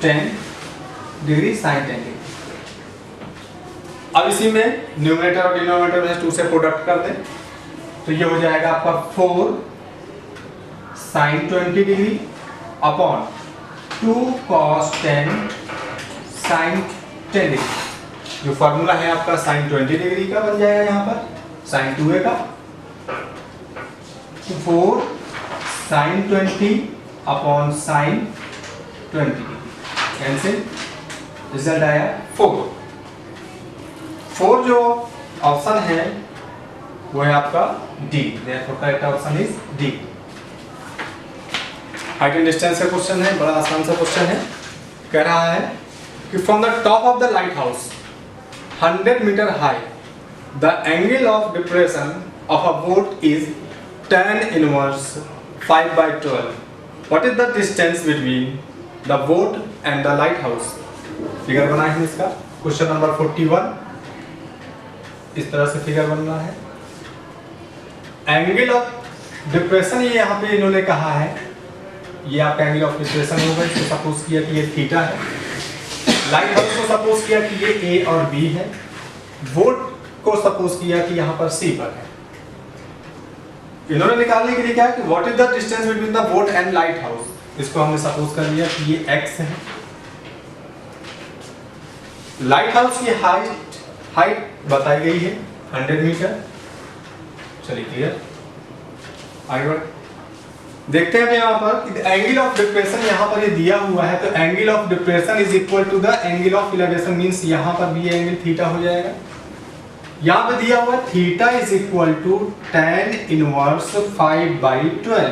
10 degree sin 10 degree. अब इसी में न्यूमरेटर और डिनोमिनेटर में 2 से प्रोडक्ट कर दें तो ये हो जाएगा आपका 4 sin 20 degree upon 2 cos 10 sin 10 degree. जो फॉर्मूला है आपका sin 20 डिग्री का बन जाएगा यहाँ पर sin 2a का 4 sin 20 upon sin 20 degree. Cancel, result आया 4। 4 जो ऑप्शन है वो है आपका D. Therefore correct option is D. Height and distance का क्वेश्चन है, बड़ा आसान सा क्वेश्चन है। कह रहा है कि from the top of the light house 100 metre high the angle of depression of a boat is tan inverse 5/12. What is the distance between the boat and the lighthouse? Figure बना है इसका, question number 41। इस तरह से figure बन रहा है। Angle of depression ये यहाँ पे इन्होंने कहा है, ये आपका एंगल ऑफ डिप्रेशन होगा। इसको सपोज किया कि ये थीटा है। लाइट हाउस को सपोज किया कि ये ए और बी है। बोट को सपोज किया कि यहाँ पर सी पर है। इन्होंने निकालने के लिए क्या है कि what is the distance between the boat and light house. इसको हमने सपोज कर लिया कि ये x है। लाइट हाउस की हाइट बताई गई है 100 मीटर। चलिए क्लियर, आगे बढ़ देखते हैं। यहाँ पर एंगल ऑफ डिप्रेशन यहाँ पर ये दिया हुआ है, तो angle of depression is equal to the angle of elevation, means यहाँ पर भी एंगल थीटा हो जाएगा। यहाँ पे दिया हुआ theta is equal to tan inverse 5/12,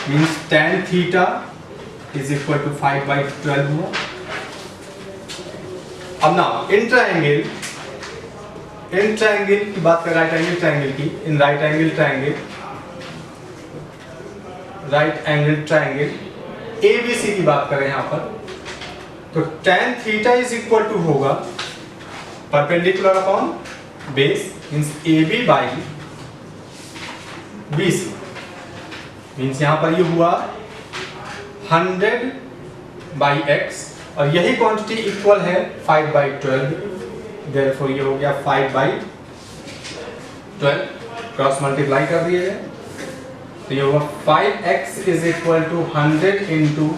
means tan theta is equal to 5/12 हुआ। अब ना इन ट्रायंगल की बात कर, राइट एंगल ट्रायंगल की, in right angle triangle ABC की बात करें यहाँ पर, तो tan theta is equal to होगा perpendicular upon base, means AB by BC, means यहाँ पर ये हुआ 100/x और यही क्वांटिटी इक्वल है 5/12। देयरफॉर ये हो गया 5/12, क्रॉस मल्टीप्लाई कर दिए गए तो ये होगा 5x is equal to 100 into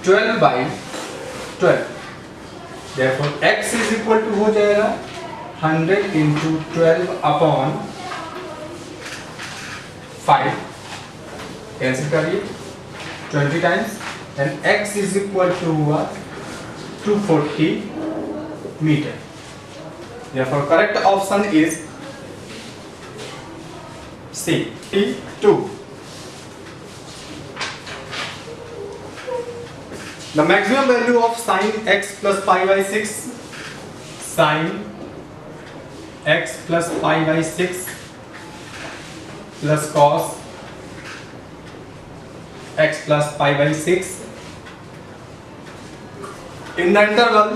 12/12। Therefore x is equal to हो जाएगा 100 इंटू 12 अपॉन 5। कैंसिल करिए 20 times and x is equal to हुआ 240 metre. Therefore correct option is C, T2। The maximum value of sin x plus pi/6, sin x plus pi/6 plus cos x plus pi/6 in the interval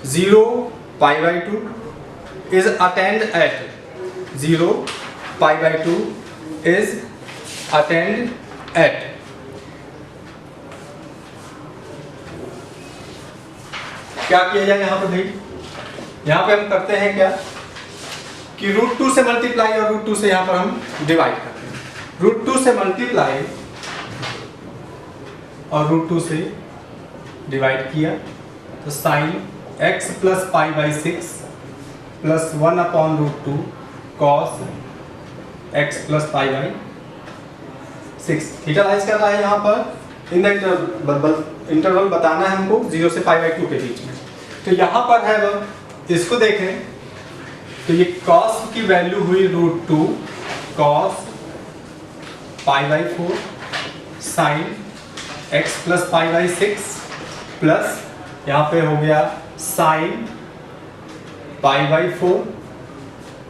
0/2 is attained at 0/2 is attained at क्या किया जाए यहाँ पर भाई, यहाँ पे हम करते हैं क्या कि √2 से मल्टीप्लाई और √2 से यहाँ पर हम डिवाइड करते हैं। √2 से मल्टीप्लाई और √2 से डिवाइड किया तो sine x plus pi/6 plus 1/√2 cos x plus pi/6 theta rise कर रहा है यहाँ पर इन द इंटरवल बताना है हमको 0 से pi/2 के बीच में। तो यहाँ पर है वो, इसको देखें तो ये cos की वैल्यू हुई √2 cos pi/4 sin x plus pi/6 plus यहाँ पे हो गया sin pi/4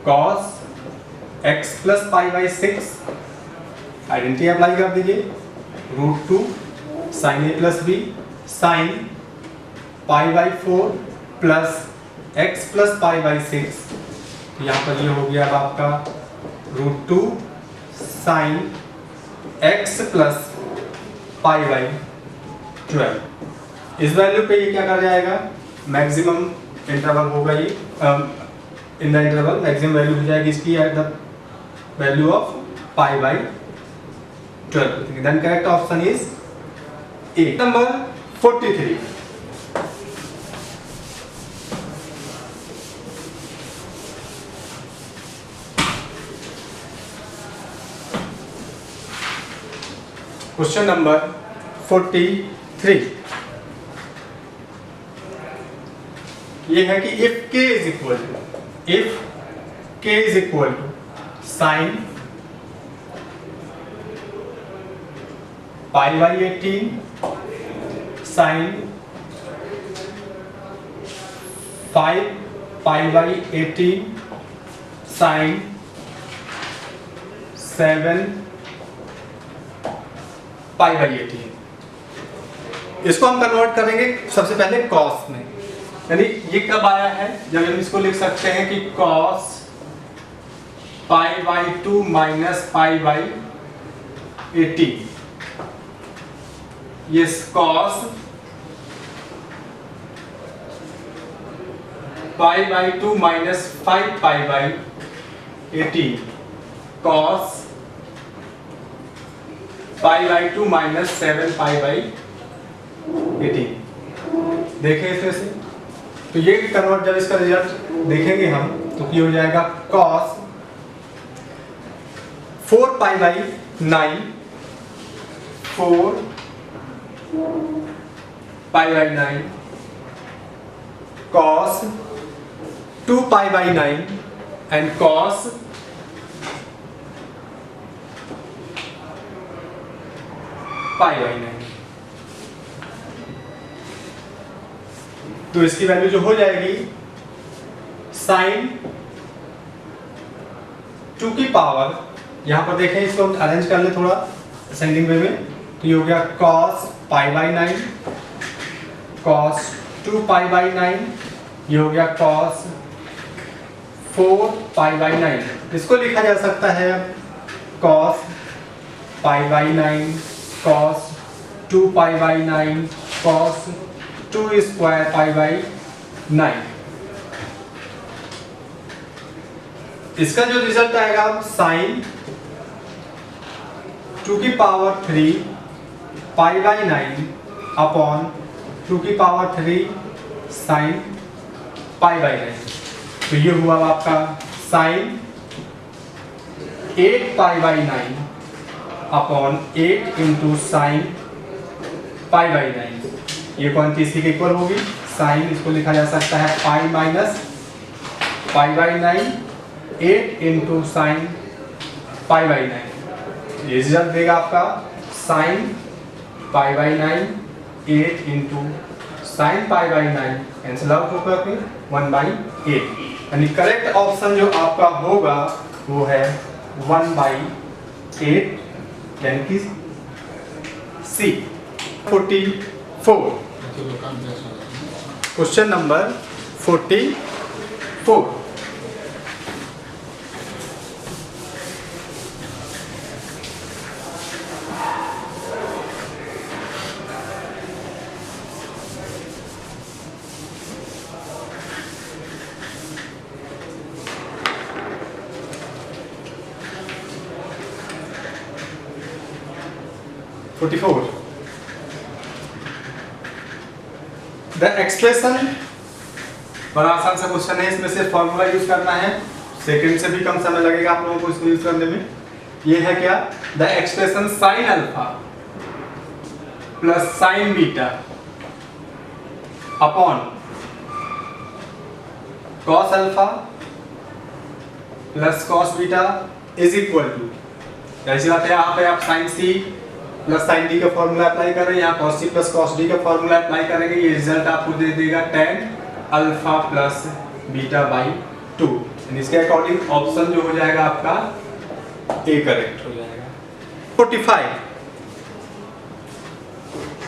cos x plus pi/6। Identity apply कर दीजिए √2 sin a plus b sin pi/4 plus x plus pi by 6, यहाँ पर ये हो गया अब आपका √2 sine x plus pi by 12। इस वैल्यू पे ये क्या कर जाएगा, मैक्सिमम इंटरवल होगा ये in the interval maximum value हो जाएगी इसकी at the value of pi by 12। Then correct option is A. Number 43, question number 43 ये है कि if k is equal to sin pi by 18 sin 5 pi by 18 sin 7 pi by 18, इसको हम convert करेंगे सबसे पहले cos में, यानी ये कब आया है, जब हम इसको लिख सकते हैं कि cos pi by 2 minus pi by 18, ये cos pi by 2 minus 5 pi by 18 cos pi by 2 minus 7 pi by 18। देखें इसमें से तो ये कन्वर्ट, जब इसका रिजल्ट देखेंगे हम तो ये हो जाएगा cos 4 pi by 9 4 pi by 9 cos 2 pi by 9 and cos pi by 9। तो इसकी वैल्यू जो हो जाएगी साइन 2 की पावर, यहां पर देखें इसको अरेंज कर ले थोड़ा असेंडिंग वे में, तो ये हो गया cos pi by 9 cos 2 pi by 9, ये हो गया cos 4 पाई बाई 9। इसको लिखा जा सकता है cos pi by 9 cos 2 pi by 9 cos 2 square pi by 9। इसका जो रिजल्ट आएगा साइन 2 की पावर 3 पाई बाई 9 अपॉन 2 की पावर 3 साइन पाई बाई 9। तो ये हुआ आपका sine 8 pi by 9 upon 8 into sine pi by 9। ये कौन सी इसकी इक्वल होगी, साइन, इसको लिखा जा सकता है pi minus pi by 9 8 into sine pi by 9। ये रिजल्ट देगा आपका sign pi by 9 8 into sine pi by 9 cancel out होकर के 1/8, यानी करेक्ट ऑप्शन जो आपका होगा वो है 1/8, यानी कि सी। 44, क्वेश्चन नंबर 44, द एक्सप्रेशन, बड़ा आसान सा क्वेश्चन है, इसमें से फॉर्मूला यूज करना है, सेकंड से भी कम समय लगेगा आप लोगों को इसको यूज करने में। ये है क्या, the expression sine alpha plus sine beta upon cos alpha plus cos beta is equal to, ऐसी बात है यहाँ पे आप sine C plus sine D का फॉर्मूला अप्लाई कर रहे हैं, यहाँ cos c plus cos d का फॉर्मूला अप्लाई करेंगे, ये रिजल्ट आपको दे देगा tan alpha plus beta by 2। इसके अकॉर्डिंग ऑप्शन जो हो जाएगा आपका ए करेक्ट हो जाएगा। 45,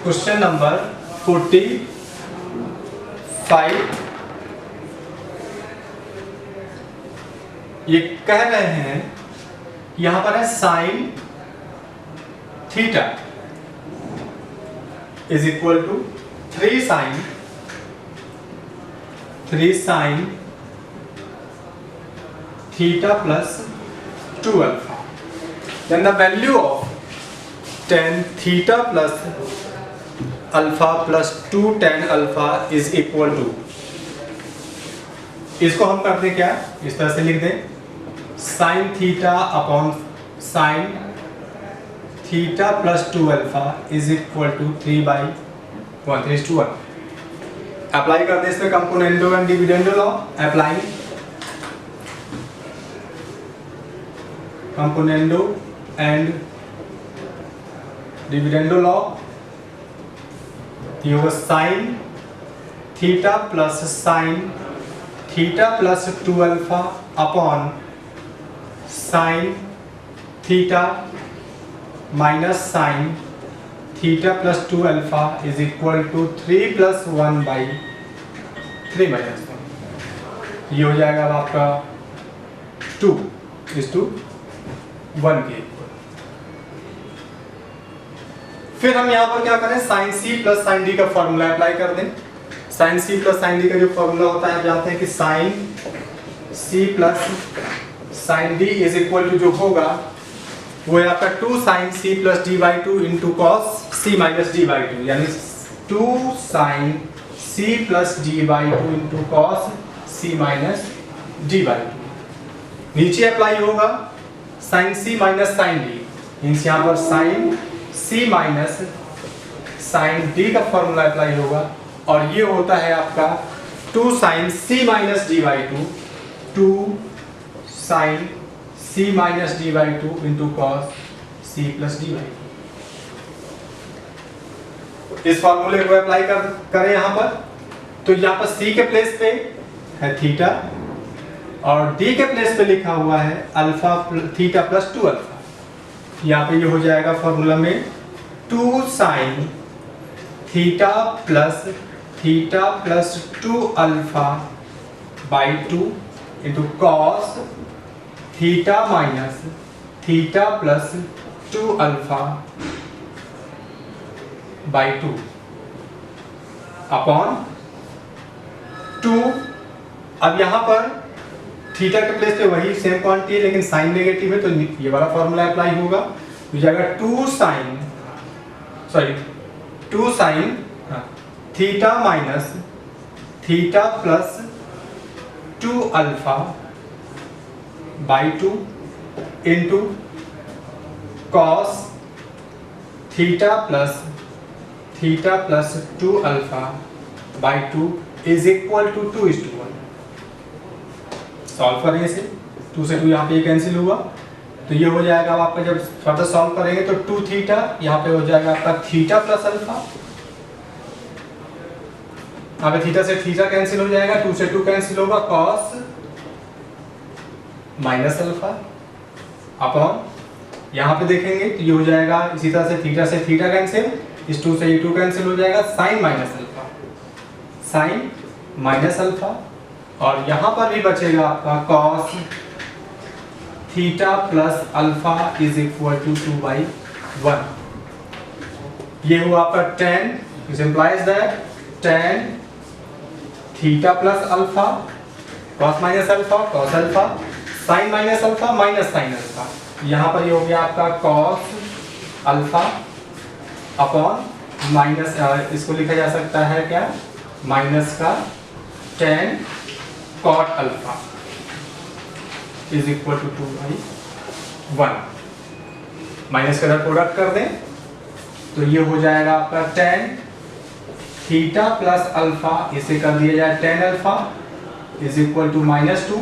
क्वेश्चन नंबर 45, ये कह रहे हैं यहां पर है sine theta is equal to 3 sine theta plus 2 alpha. Then the value of tan theta plus alpha plus 2 tan alpha is equal to, इसको हम करते क्या, इस तरह से लिख दें sine theta upon sine theta plus 2 alpha is equal to 3/1 apply करते हैं इसमें componendo and dividendo law. Apply componendo and dividendo law. ये होगा sine theta plus 2 alpha upon sine theta minus sine theta plus 2 alpha is equal to 3 + 1/3 - 1. ये हो जाएगा अब आपका 2:1 के इक्वल. फिर हम यहाँ पर क्या करें, sine C plus sine D का फॉर्मूला अप्लाई कर दें. Sine C plus sine D का जो फॉर्मूला होता है, आप जानते हैं कि sine C plus sine D is equal to जो होगा वो है आपका 2 sine C plus D by 2 into cos C minus D by 2, यानी 2 sine C plus D by 2 into cos C minus D by 2. नीचे अप्लाई होगा sine C minus sine D, means यहाँ पर sine C minus sine D का formula apply होगा और ये होता है आपका 2 sine C minus D by 2, 2 sine C minus D by 2 into cos C plus D by 2. इस फॉर्मूले को अप्लाई करें यहाँ पर, तो यहाँ पर सी के प्लेस पे है थीटा और डी के प्लेस पे लिखा हुआ है अल्फा थीटा प्लस 2 अल्फा. यहाँ पे ये हो जाएगा फॉर्मूला में 2 sine theta plus 2 alpha by 2 into cos theta minus theta plus 2 alpha by 2 upon 2. अब यहाँ पर थीटा के प्लेस पे वही सेम क्वांटिटी है लेकिन साइन नेगेटिव है, तो ये वाला फॉर्मूला अप्लाई होगा. हो जाएगा 2 sine theta minus theta plus 2 alpha by 2 into cos theta plus 2 alpha by 2 is equal to 2:1. Solve करें इसे, 2 से 2 यहाँ पे कैंसिल हुआ, तो ये हो जाएगा आपका. जब फर्दर सॉल्व करेंगे तो 2 थीटा यहाँ पे हो जाएगा आपका थीटा प्लस अल्फा, यहाँ पे थीटा से थीटा कैंसिल हो जाएगा, 2 से 2 कैंसिल होगा, कॉस माइनस अल्फा अपॉन यहाँ पे देखेंगे तो ये हो जाएगा इसी तरह से थीटा कैंसिल, इस 2 से ये 2 कैंसिल हो जाएगा, साइन माइनस अल्फा और यहाँ पर भी बचेगा आपका cos theta plus alpha is equal to 2/1. ये हुआ आपका tan, which implies that tan theta plus alpha cos minus alpha cos alpha sine minus alpha minus sine alpha. यहाँ पर ये हो गया आपका कॉस अल्फा अपॉन माइनस, इसको लिखा जा सकता है क्या, माइनस का tan cot alpha is equal to 2/1. Minus का प्रोडक्ट कर दें तो ये हो जाएगा आपका tan थीटा प्लस अल्फा, इसे कर दिया जाए tan alpha is equal to -2.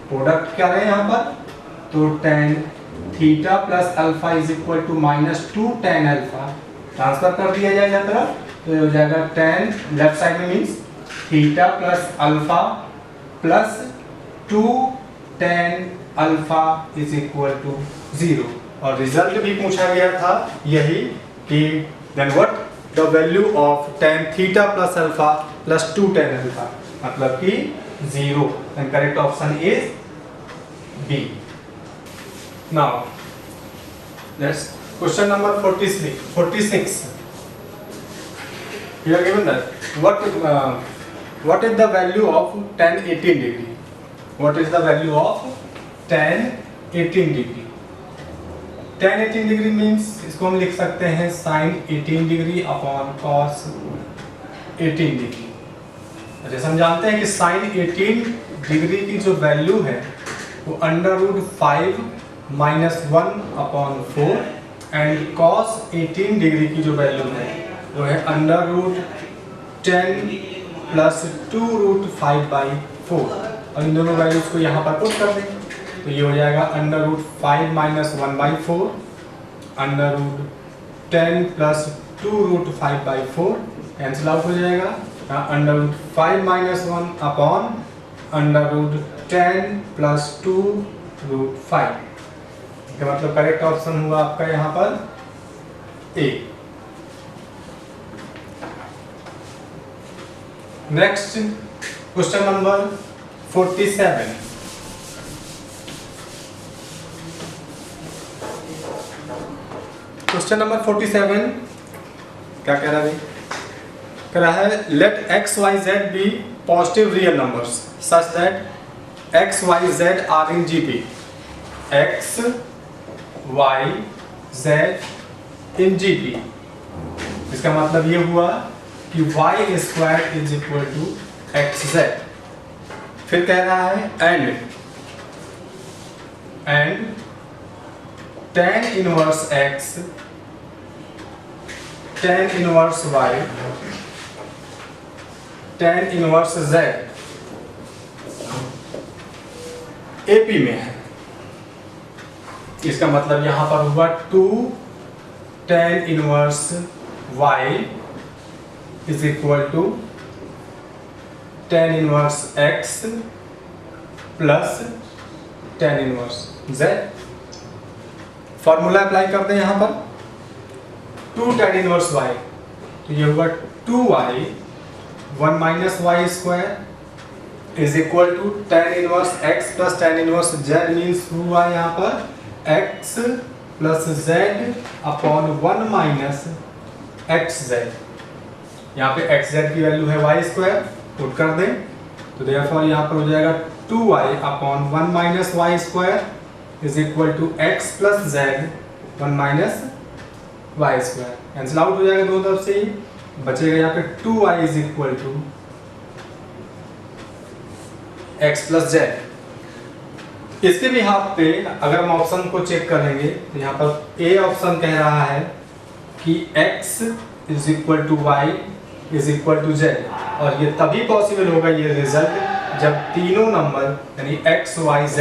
Product क्या है यहाँ पर, तो tan theta plus alpha is equal to -2 tan alpha transfer कर दिया जाए इधर तरफ, तो ये हो जाएगा tan लेफ्ट साइड में means theta plus alpha plus 2 tan alpha is equal to 0. और रिजल्ट भी पूछा गया था यही कि then what the value of tan theta plus alpha plus 2 tan alpha, मतलब कि 0. And correct option is B. Now, let's question number 46. Here given that what is the value of tan 18 degree? What is the value of tan 18 degree? tan 18 degree means इसको हम लिख सकते हैं sin 18 degree upon cos 18 degree. जैसे हम जानते हैं कि sin 18 डिग्री की जो वैल्यू है वो √5 - 1 अपॉन 4 एंड cos 18 डिग्री की जो वैल्यू है वो है √10 + 2√5/4। और इन दोनों वैल्यूज को यहाँ पर पुट कर दें तो ये हो जाएगा √5 - 1/4 √10 + 2√5/4 कैंसिल आउट हो जाएगा। √5 - 1 अपॉन √10 + 2√5 का मतलब करेक्ट ऑप्शन हुआ आपका यहाँ पर A. Next question number 47। Question number 47 क्या कह रहा है? कह रहा है let x y z be positive real numbers such that x y z are in GP। x y z in GP इसका मतलब ये हुआ कि y² = xz। फिर कह रहा है and tan inverse x tan inverse y tan inverse z AP में है। इसका मतलब यहां पर हुआ 2 tan inverse y = tan inverse x plus tan inverse z। Formula apply करते हैं यहाँ पर 2 tan इनवर्स y तो ये हुआ 2y 1 - y² = tan inverse x plus tan inverse z means हुआ यहाँ पर x plus z upon 1 - xz। यहाँ पे xz की वैल्यू है y² पुट कर दें तो देयरफॉर यहाँ पर हो जाएगा 2y upon 1 - y² = x plus z 1 - y²। Cancel out हो जाएगा दोनों तरफ से ही बचेगा यहाँ पे 2y = x प्लस z। इसके भी हाथ पे अगर हम ऑप्शन को चेक करेंगे तो यहाँ पर ए ऑप्शन कह रहा है कि x = y = z और ये तभी पॉसिबल होगा ये रिजल्ट जब तीनों नंबर यानी x y z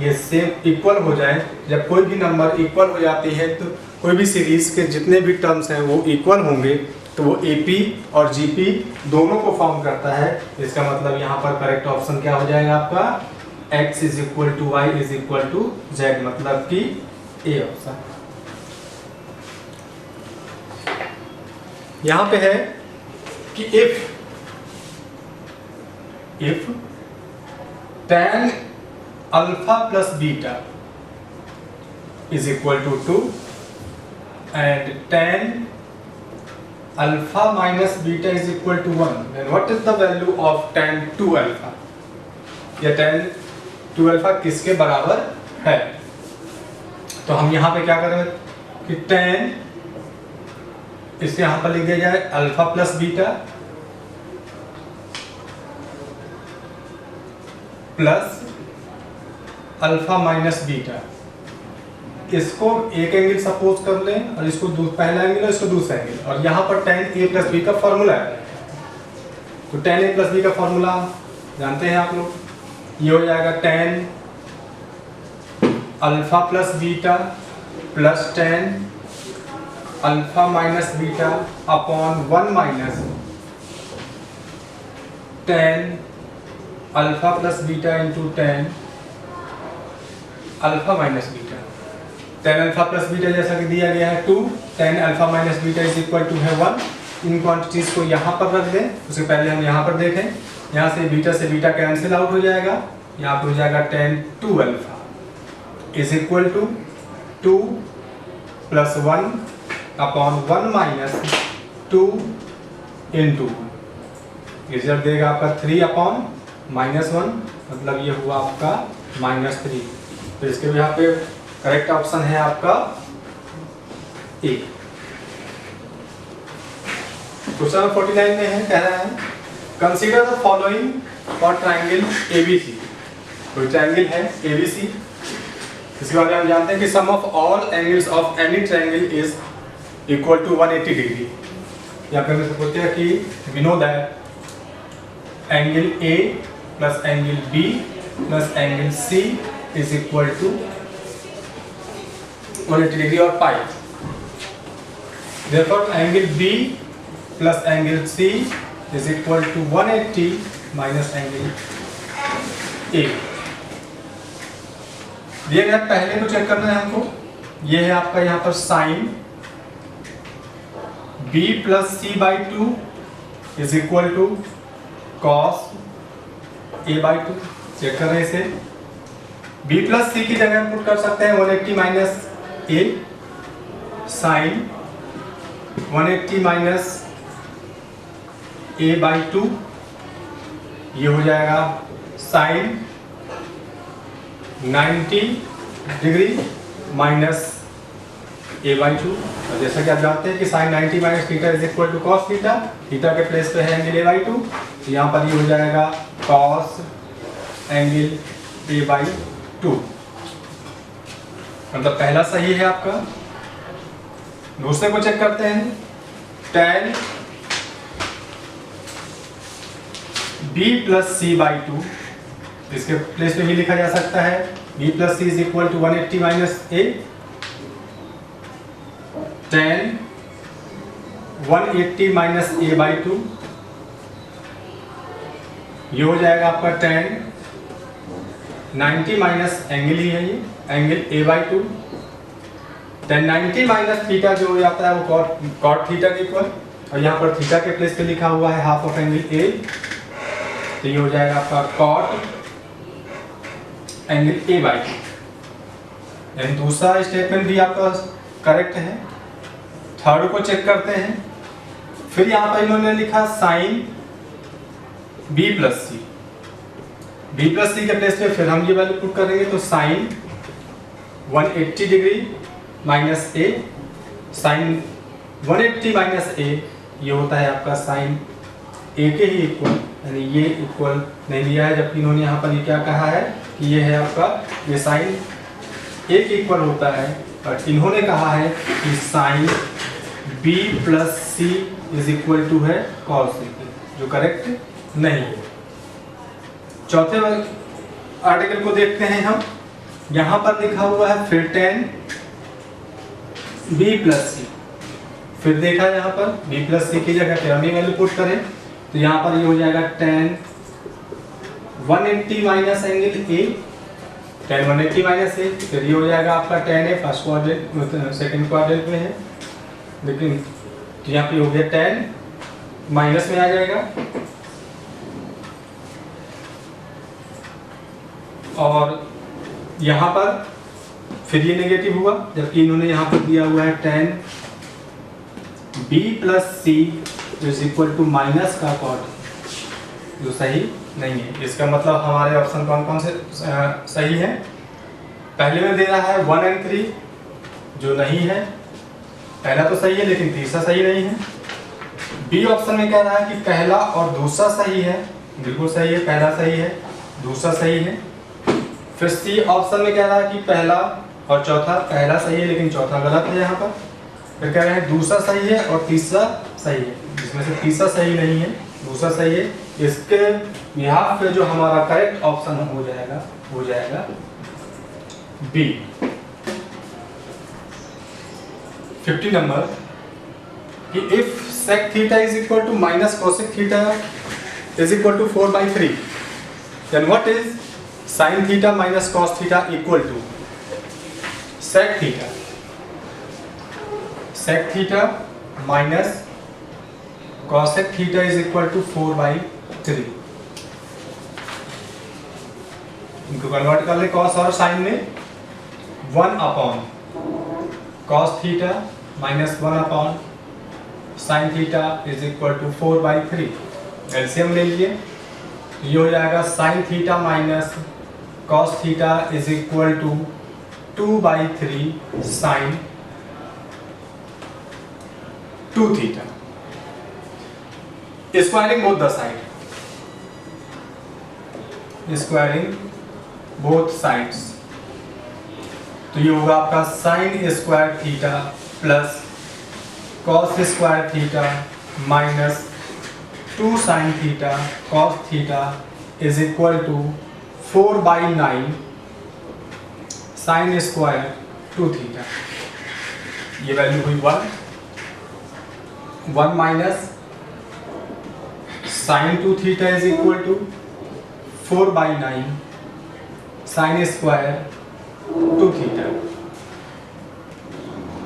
ये सेम इक्वल हो जाए। जब कोई भी नंबर इक्वल हो जाती है तो कोई भी सीरीज के जितने भी टर्म्स हैं वो इक्वल होंगे तो वो AP और GP दोनों को फॉर्म करता है। इसका मतलब यहाँ पर करेक्ट ऑप्शन क्या हो जाएगा आपका x = y = z मतलब कि ए ऑप्शन। यहाँ पे है कि if tan alpha plus beta is equal to 2 and tan alpha minus beta is equal to 1, then what is the value of tan 2 alpha? या tan 2 alpha किसके बराबर है? तो हम यहाँ पे क्या करें कि tan इसे यहाँ पर लिख दिया जाए alpha plus beta plus alpha minus beta. इसको एक एंगल सपोज कर लें और इसको पहला एंगल और इसको दूसरा एंगल और यहाँ पर tan a प्लस बी का फॉर्मूला है। तो tan a प्लस बी का फॉर्मूला जानते हैं आप लोग, ये हो जाएगा tan alpha plus beta plus tan alpha minus beta upon 1 minus tan alpha plus beta into tan alpha minus beta. tan alpha plus beta जैसा कि दिया गया है 2, tan alpha minus beta is equal to है 1। इन quantities को यहाँ पर रख दें, उससे पहले हम यहाँ पर देखें, यहाँ से बीटा कैंसिल आउट हो जाएगा, यहाँ पर हो जाएगा tan 2 alpha is equal to 2 plus 1 upon 1 minus 2 into result देगा आपका 3 अपॉन माइनस 1, मतलब ये हुआ आपका -3। तो इसके यहाँ पे करेक्ट ऑप्शन है आपका ए। क्वेश्चन 49 में है, कह रहा है consider the following for triangle ABC. कोई ट्राइंगल है एबीसी, इसके बारे में हम जानते हैं कि sum of all angles of any triangle is equal to 180 degree. यहाँ पे हमें सपोज किया कि we know that angle A plus angle B plus angle C is equal to 180 degree और pi. Therefore angle B plus angle C is equal to 180 minus angle ए। दिए गए पहले को चेक करना है हमको। ये है आपका यहाँ पर sine b plus C by 2 is equal to cos a by 2। Check कर रहे हैं इसे। b प्लस सी की जगह हम पुट कर सकते हैं 180 minus a sine 180 minus a by 2, ये हो जाएगा sine 90 degree minus a by 2। और जैसा कि आप जानते हैं कि sine 90 minus theta is equal to cos theta. Theta के प्लेस पे है एंगल a बाई 2, तो यहाँ पर ये हो जाएगा कॉस एंगल a बाई 2। मतलब पहला सही है आपका। दूसरे को चेक करते हैं। tan b plus C by 2, इसके प्लेस पे भी लिखा जा सकता है b plus C is equal to 180 minus a। tan 180 minus a by 2, ये हो जाएगा आपका tan 90 माइनस एंगल ही है, ये angle a by 2। tan 90 minus theta जो हो जाता है वो cot थीटा के इक्वल, और यहाँ पर थीटा के प्लेस पे लिखा हुआ है हाफ ऑफ एंगल a, तो ये हो जाएगा आपका cot एंगल a बाई 2। यानी दूसरा स्टेटमेंट भी आपका करेक्ट है। थर्ड को चेक करते हैं। फिर यहाँ पर इन्होंने लिखा साइन b प्लस सी। b प्लस सी के प्लेस पे फिर हम ये वैल्यू पुट करेंगे, तो sine 180 degree minus a, sine 180 minus a ये होता है आपका साइन a के ही इक्वल, यानी ये इक्वल नहीं दिया है, जबकि इन्होंने यहाँ पर ये क्या कहा है कि ये है आपका ये साइन a के इक्वल होता है, और इन्होंने कहा है कि sine b plus C is equal to है कॉस सी, जो करेक्ट नहीं है। चौथे आर्टिकल को देखते हैं हम। यहाँ पर लिखा हुआ है फिर tan b प्लस सी। फिर देखा यहाँ पर b प्लस सी की जगह पे हम ये वैल्यू पुट करें, तो यहाँ पर ये हो जाएगा tan 180 minus angle a, tan 180 minus a। फिर ये हो जाएगा आपका tan a, first quadrant second quadrant में है, लेकिन यहाँ पे हो गया tan माइनस में आ जाएगा, और यहाँ पर फिर ये नेगेटिव हुआ, जबकि इन्होंने यहाँ पर दिया हुआ है tan b plus C is equal to minus का कॉट, जो सही नहीं है। इसका मतलब हमारे ऑप्शन कौन कौन से सही है। पहले में दे रहा है 1 और 3, जो नहीं है। पहला तो सही है लेकिन तीसरा सही नहीं है। बी ऑप्शन में कह रहा है कि पहला और दूसरा सही है, बिल्कुल सही है, पहला सही है, दूसरा सही है। फिर सी ऑप्शन में कह रहा है कि पहला और चौथा, पहला सही है लेकिन चौथा गलत है यहाँ पर। फिर कह रहे हैं दूसरा सही है और तीसरा सही है, जिसमें से तीसरा सही नहीं है, दूसरा सही है। इसके बिहाफ पे जो हमारा करेक्ट ऑप्शन हो जाएगा बी। 50 नंबर कि if sec theta is equal to minus cosec theta is equal to 4/3, then what is sin theta minus cos theta equal to sec theta. sec theta minus cosec theta is equal to 4/3। इनको convert कर ले cos और sin में, 1 upon cos theta minus 1 upon sin theta is equal to 4/3। LCM ले लिए, ये हो जाएगा sin theta minus cos theta is equal to 2/3 sin 2 theta. Squaring both the side, squaring both sides, तो ये होगा आपका sin square theta plus cos square theta minus 2 sin theta cos theta is equal to 4/9 sin square 2 theta. ये value हुई 1 minus sin 2 theta is equal to 4/9 sin square 2 theta.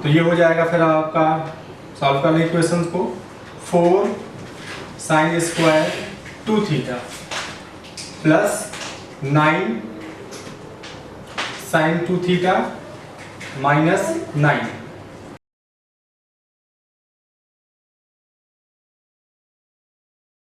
तो ये हो जाएगा फिर आपका सॉल्व करने इक्वेशन को 4 sin square 2 theta plus 9 sin 2 theta minus 9।